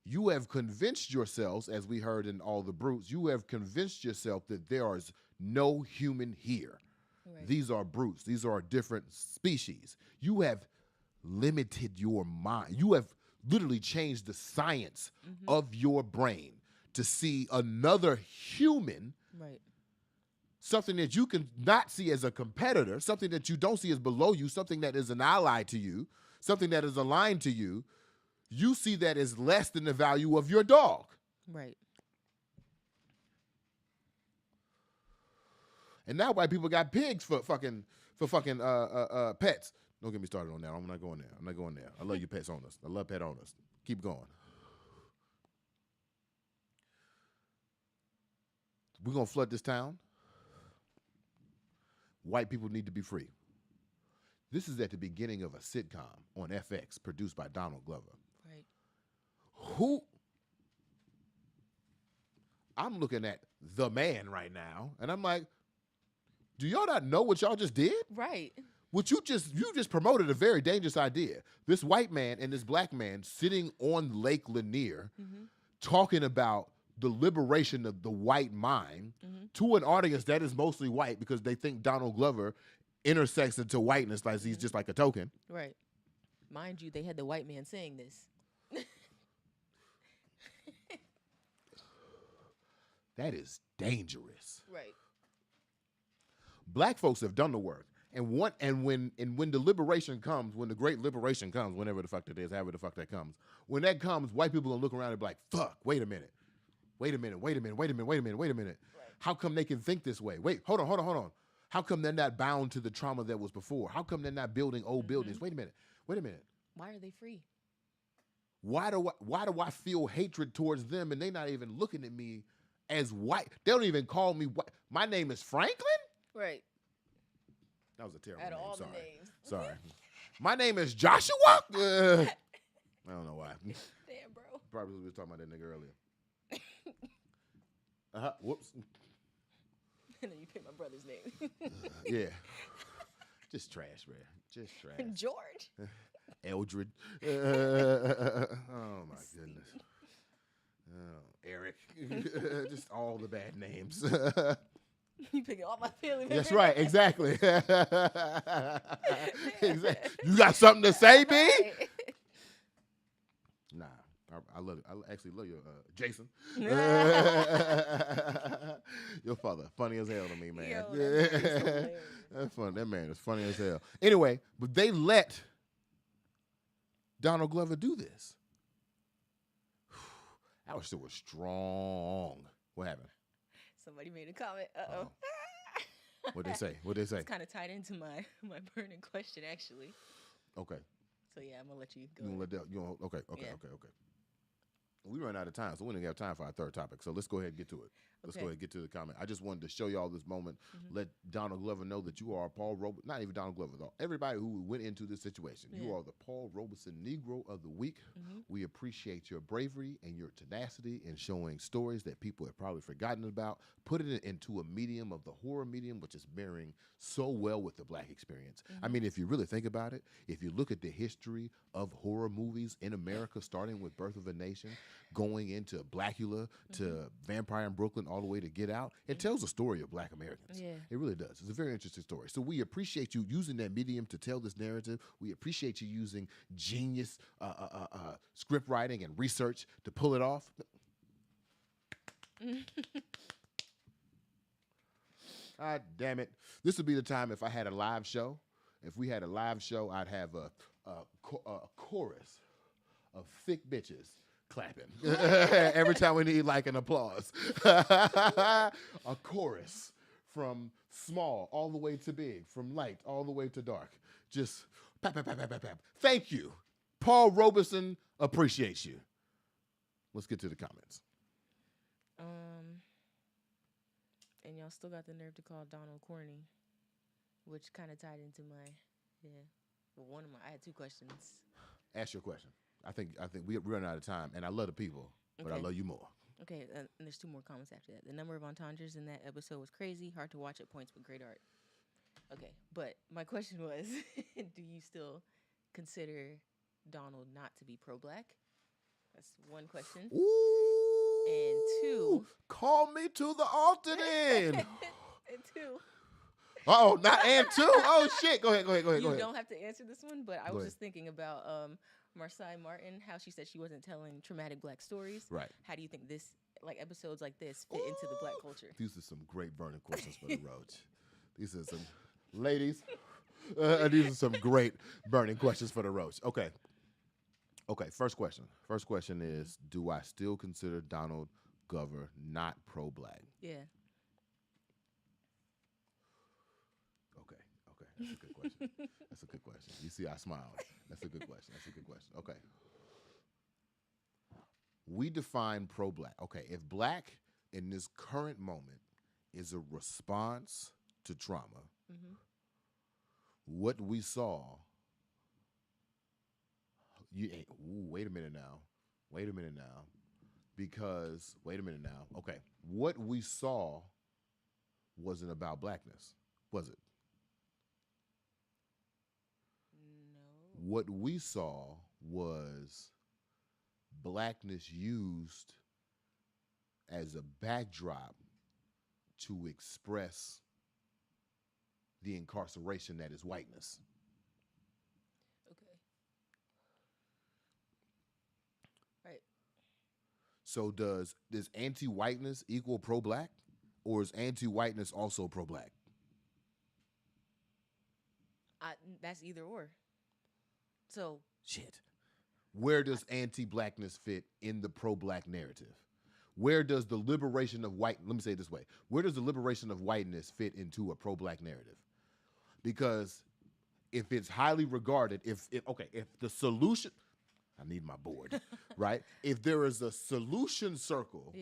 You have convinced yourselves, as we heard in All the Brutes, you have convinced yourself that there is no human here. Right. These are brutes. These are different species. You have limited your mind. You have literally changed the science of your brain to see another human, Right. something that you can not see as a competitor, something that you don't see as below you, something that is an ally to you, something that is aligned to you. You see that as less than the value of your dog. Right. And now white people got pigs for fucking pets. Don't get me started on that. I'm not going there. I love you pets owners. I love pet owners. Keep going. We're going to flood this town. White people need to be free. This is at the beginning of a sitcom on FX produced by Donald Glover. Right. Who? I'm looking at the man right now, and I'm like, do y'all not know what y'all just did? Right. What you just promoted a very dangerous idea. This white man and this black man sitting on Lake Lanier talking about the liberation of the white mind to an audience that is mostly white because they think Donald Glover intersects into whiteness like he's just like a token. Right. Mind you, they had the white man saying this. That is dangerous. Right. Black folks have done the work. And when the liberation comes, when the great liberation comes, whenever the fuck that is, however the fuck that comes, when that comes, white people gonna look around and be like, fuck, wait a minute. Right. How come they can think this way? Wait, hold on. How come they're not bound to the trauma that was before? How come they're not building old buildings? Wait a minute. Why are they free? Why do I feel hatred towards them and they not even looking at me as white? They don't even call me white. My name is Franklin? Right. That was a terrible Out name. of all Sorry. the names. Sorry. My name is Joshua. I don't know why. Damn, bro. Probably was talking about that nigga earlier. Whoops. And then you pick my brother's name. Yeah. Just trash, man. Just trash. George. Eldred. Oh, my goodness. Oh, Eric. Just all the bad names. You picking all my family members. That's right. Exactly. Exactly. You got something to say, B? Right. Nah. I love it. I actually love you, Jason. Your father, funny as hell to me, man. Yo, that That's funny. That man is funny as hell. Anyway, but they let Donald Glover do this. That shit was strong. What happened? Somebody made a comment. Uh-oh. What'd they say? It's kind of tied into my burning question, actually. Okay. So, yeah, I'm going to let you go. You gonna let that? Okay. Yeah. We ran out of time, so we didn't have time for our third topic. So let's go ahead and get to it. Let's go ahead and get to the comment. I just wanted to show y'all this moment. Let Donald Glover know that you are Paul Robeson. Not even Donald Glover, though. Everybody who went into this situation. You are the Paul Robeson Negro of the Week. We appreciate your bravery and your tenacity in showing stories that people have probably forgotten about, putting it into a medium of the horror medium, which is marrying so well with the black experience. I mean, if you really think about it, if you look at the history of horror movies in America, starting with Birth of a Nation, going into Blackula to Vampire in Brooklyn, all the way to Get Out, it tells the story of black Americans. Yeah. It really does. It's a very interesting story. So we appreciate you using that medium to tell this narrative. We appreciate you using genius script writing and research to pull it off. God damn it. This would be the time if I had a live show. If we had a live show, I'd have a chorus of thick bitches clapping every time we need like an applause. A chorus from small all the way to big, from light all the way to dark. Just pap, pap, pap, pap, pap, pap. Thank you. Paul Robeson appreciates you. Let's get to the comments. And y'all still got the nerve to call Donald corny, which kind of tied into my, well, I had two questions. Ask your question. I think we're running out of time, and I love the people, but I love you more. Okay, and there's two more comments after that. The number of entendres in that episode was crazy, hard to watch at points, but great art. Okay, but my question was, do you still consider Donald not to be pro-black? That's one question. Ooh. And two. Call me to the altar then. And two. Oh, not and two. Oh shit. Go ahead. You don't have to answer this one, but I was just thinking about Marsai Martin, how she said she wasn't telling traumatic Black stories. Right. How do you think this, like episodes like this, fit into the Black culture? These are some great burning questions for the Roach. These are some ladies. These are some great burning questions for the Roach. Okay. First question. First question is: do I still consider Donald Glover not pro-Black? Yeah. Okay, that's a good question. That's a good question. You see, I smiled. That's a good question. Okay. We define pro-Black. Okay, if Black in this current moment is a response to trauma, what we saw. Wait a minute now. Because okay, what we saw wasn't about Blackness, was it? What we saw was Blackness used as a backdrop to express the incarceration that is whiteness. Okay. Right. So does anti-whiteness equal pro-Black, or is anti-whiteness also pro-Black? That's either or. So shit. Where does anti-Blackness fit in the pro-Black narrative? Where does the liberation of let me say it this way. Where does the liberation of whiteness fit into a pro-Black narrative? Because if it's highly regarded, if the solution, I need my board, right? If there is a solution circle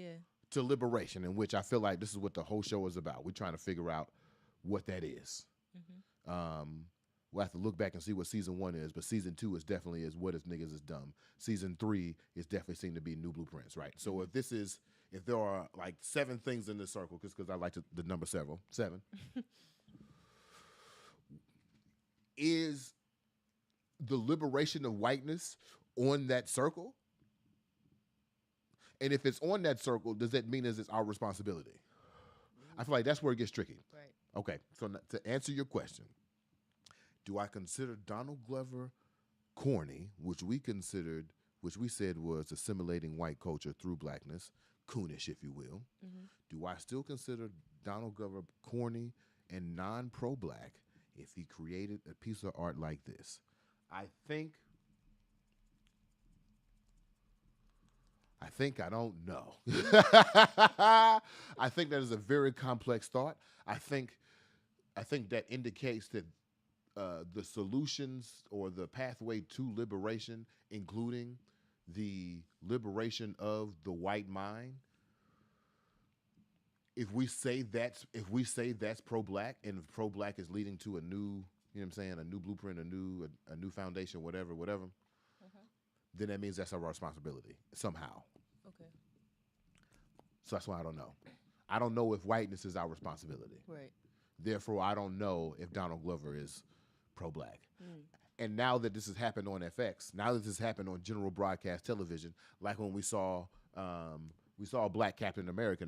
to liberation, in which I feel like this is what the whole show is about. We're trying to figure out what that is. We'll have to look back and see what season 1 is, but season 2 is definitely is What If Niggas Is Dumb. Season 3 is definitely seen to be New Blueprints, right? So if there are like 7 things in this circle, because I like the number 7, is the liberation of whiteness on that circle? And if it's on that circle, does that mean it's our responsibility? I feel like that's where it gets tricky. Right. Okay, so to answer your question, do I consider Donald Glover corny, which we said was assimilating white culture through Blackness, coonish, if you will? Do I still consider Donald Glover corny and non-pro-Black if he created a piece of art like this? I think I don't know. I think that is a very complex thought. I think that indicates that the solutions or the pathway to liberation, including the liberation of the white mind, if we say that's pro-Black, and if pro-Black is leading to a new, you know what I'm saying, a new blueprint, a new foundation, whatever, then that means that's our responsibility somehow. Okay. So that's why I don't know. I don't know if whiteness is our responsibility. Right. Therefore, I don't know if Donald Glover is pro-Black. And now that this has happened on FX, now that this has happened on general broadcast television, like when we saw a Black Captain America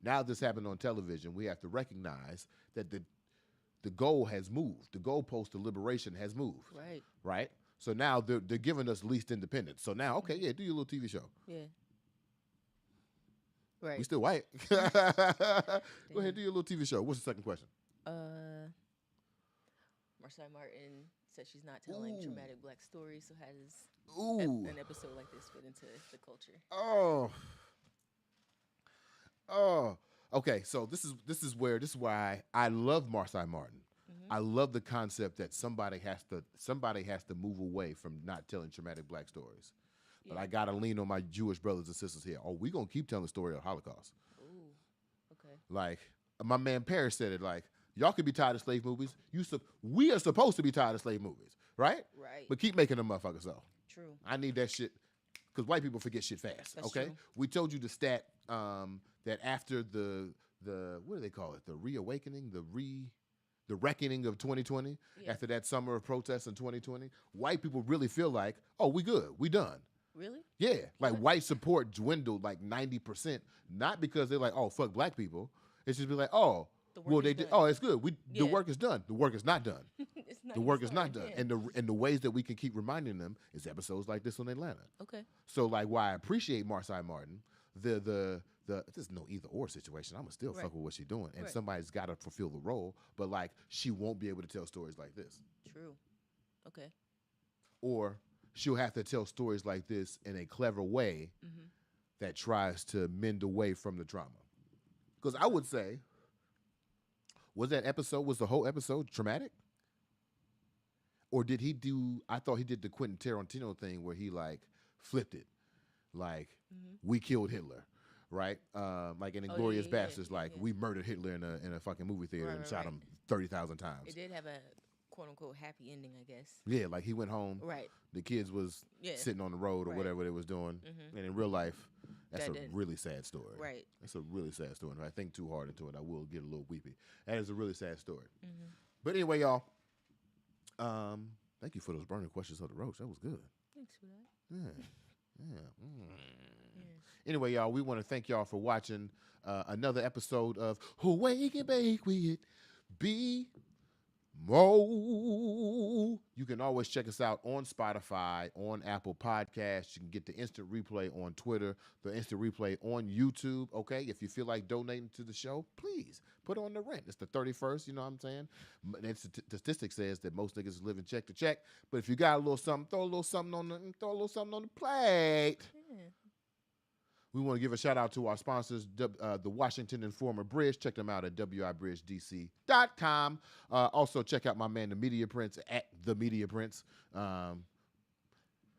now this happened on television, we have to recognize that the goal has moved. The goalpost to liberation has moved. Right. Right? So now they're giving us least independence. So now, okay, yeah, do your little TV show. Yeah. Right. We still white. Go ahead, do your little TV show. What's the second question? Marsai Martin said she's not telling traumatic Black stories, so how does an episode like this fit into the culture? Okay. So this is why I love Marsai Martin. I love the concept that somebody has to move away from not telling traumatic Black stories. But I gotta lean on my Jewish brothers and sisters here. Oh, we gonna keep telling the story of the Holocaust. Ooh, okay. Like my man Paris said it. Like, y'all could be tired of slave movies. We are supposed to be tired of slave movies, right? Right. But keep making them motherfuckers so. True. I need that shit because white people forget shit fast. That's okay. True. We told you the stat that after the what do they call it? The reawakening, the reckoning of 2020. Yeah. After that summer of protests in 2020, white people really feel like, oh, we good, we done. Really? Yeah, like white support dwindled like 90%, not because they're like, oh, fuck Black people. It's just be like, oh, the work Well, is they done. did. Oh, it's good. The Yeah. work is done. The work is not done. It's not The even work is not started, done. yeah. And the ways that we can keep reminding them is episodes like this on Atlanta. Okay. So like, why I appreciate Marsai Martin, the this is no either or situation. I'm gonna still Right. fuck with what she's doing, and Right. somebody's got to fulfill the role. But like, she won't be able to tell stories like this, True. Okay. or she'll have to tell stories like this in a clever way Mm-hmm. that tries to mend away from the trauma. Because I would say, was the whole episode traumatic? Or did he do, I thought he did the Quentin Tarantino thing where he like flipped it. Like, we killed Hitler, right? Like in Inglourious yeah, Bastards, like yeah. we murdered Hitler in a fucking movie theater Right, and right, shot right. him 30,000 times. It did have a quote unquote happy ending, I guess. Yeah, like he went home. Right. The kids was Yeah. sitting on the road or Right. whatever they was doing. Mhm. And in real life, that's That a did. really sad story. Right. That's a really sad story. If I think too hard into it, I will get a little weepy. That is a really sad story. Mm-hmm. But anyway, y'all, thank you for those burning questions of the roach. That was good. Thanks for that. Yeah. Yeah. Anyway, y'all, we want to thank y'all for watching another episode of Who Wake and Bake with BeMo. You can always check us out on Spotify, on Apple Podcasts. You can get the instant replay on Twitter, the instant replay on YouTube. Okay, if you feel like donating to the show, please put on the rent. It's the 31st, you know what I'm saying? And statistic says that most niggas is living check to check. But if you got a little something, throw a little something on the plate. Yeah. We want to give a shout out to our sponsors, the Washington Informer Bridge. Check them out at wibridgedc.com. Also, check out my man, The Media Prince, at The Media Prince.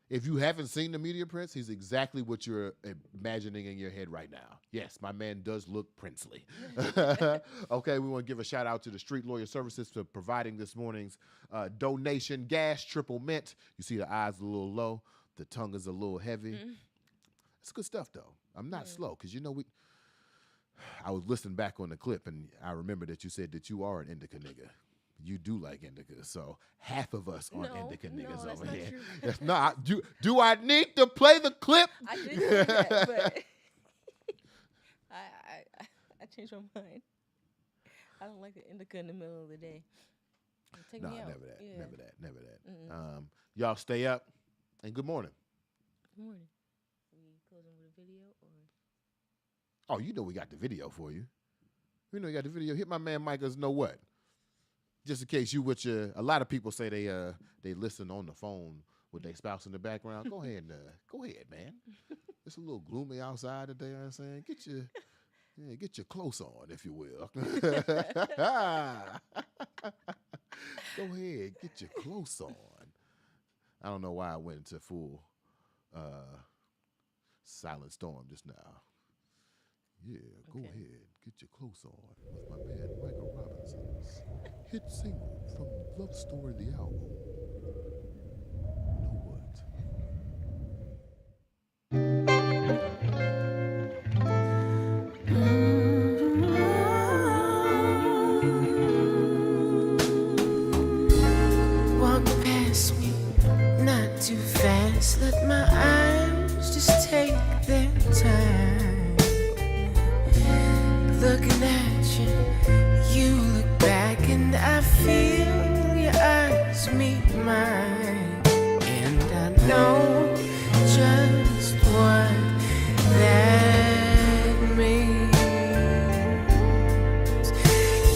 If you haven't seen The Media Prince, he's exactly what you're imagining in your head right now. Yes, my man does look princely. Okay, we want to give a shout out to the Street Lawyer Services for providing this morning's donation. Gas, triple mint. You see the eyes a little low. The tongue is a little heavy. Mm-hmm. It's good stuff, though. I'm not slow, because, I was listening back on the clip, and I remember that you said that you are an indica nigga. You do like indica, so half of us are indica niggas that's over not here. true. That's not. Do I need to play the clip? I did say that, but I changed my mind. I don't like the indica in the middle of the day. Take No, me out. never that. Yeah. Never that. Never that. Mm-mm. Y'all stay up, and good morning. Good morning. We closing with a video or? Oh, you know we got the video for you. You know you got the video. Hit my man Micah's know what. Just in case you with your, a lot of people say they listen on the phone with their spouse in the background. Go ahead, man. It's a little gloomy outside today. You know what I'm saying, get your clothes on, if you will. Go ahead, get your clothes on. I don't know why I went into full silent storm just now. Yeah, go ahead, get your clothes on with my man Micah Robinson's hit single from Love Story the album. Know what? Walk past me, not too fast. Let my eyes just take their time. Looking at you, you look back, and I feel your eyes meet mine. And I know just what that means.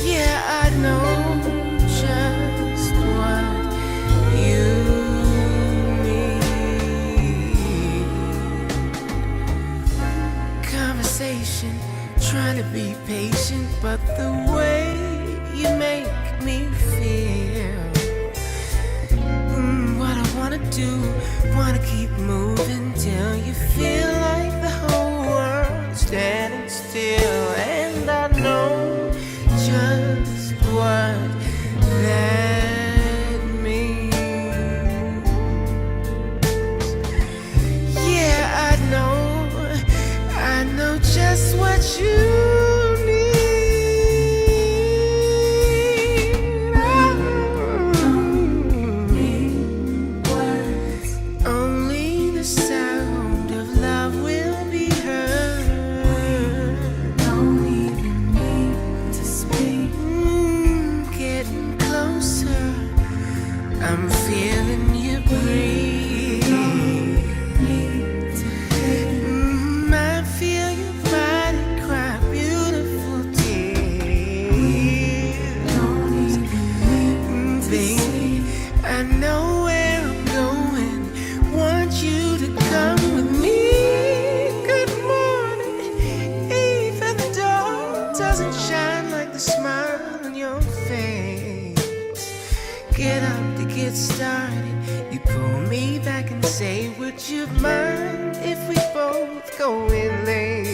Yeah, I know just what you need. Conversation, trying to be patient, but the way you make me feel, what I wanna do, wanna keep moving till you feel like the whole world's standing still. And I know just what that means. Yeah, I know just what you need. Only the sound of love will be heard. Don't even need to speak. doesn't shine like the smile on your face. Get up to get started. You pull me back and say, would you mind if we both go in late?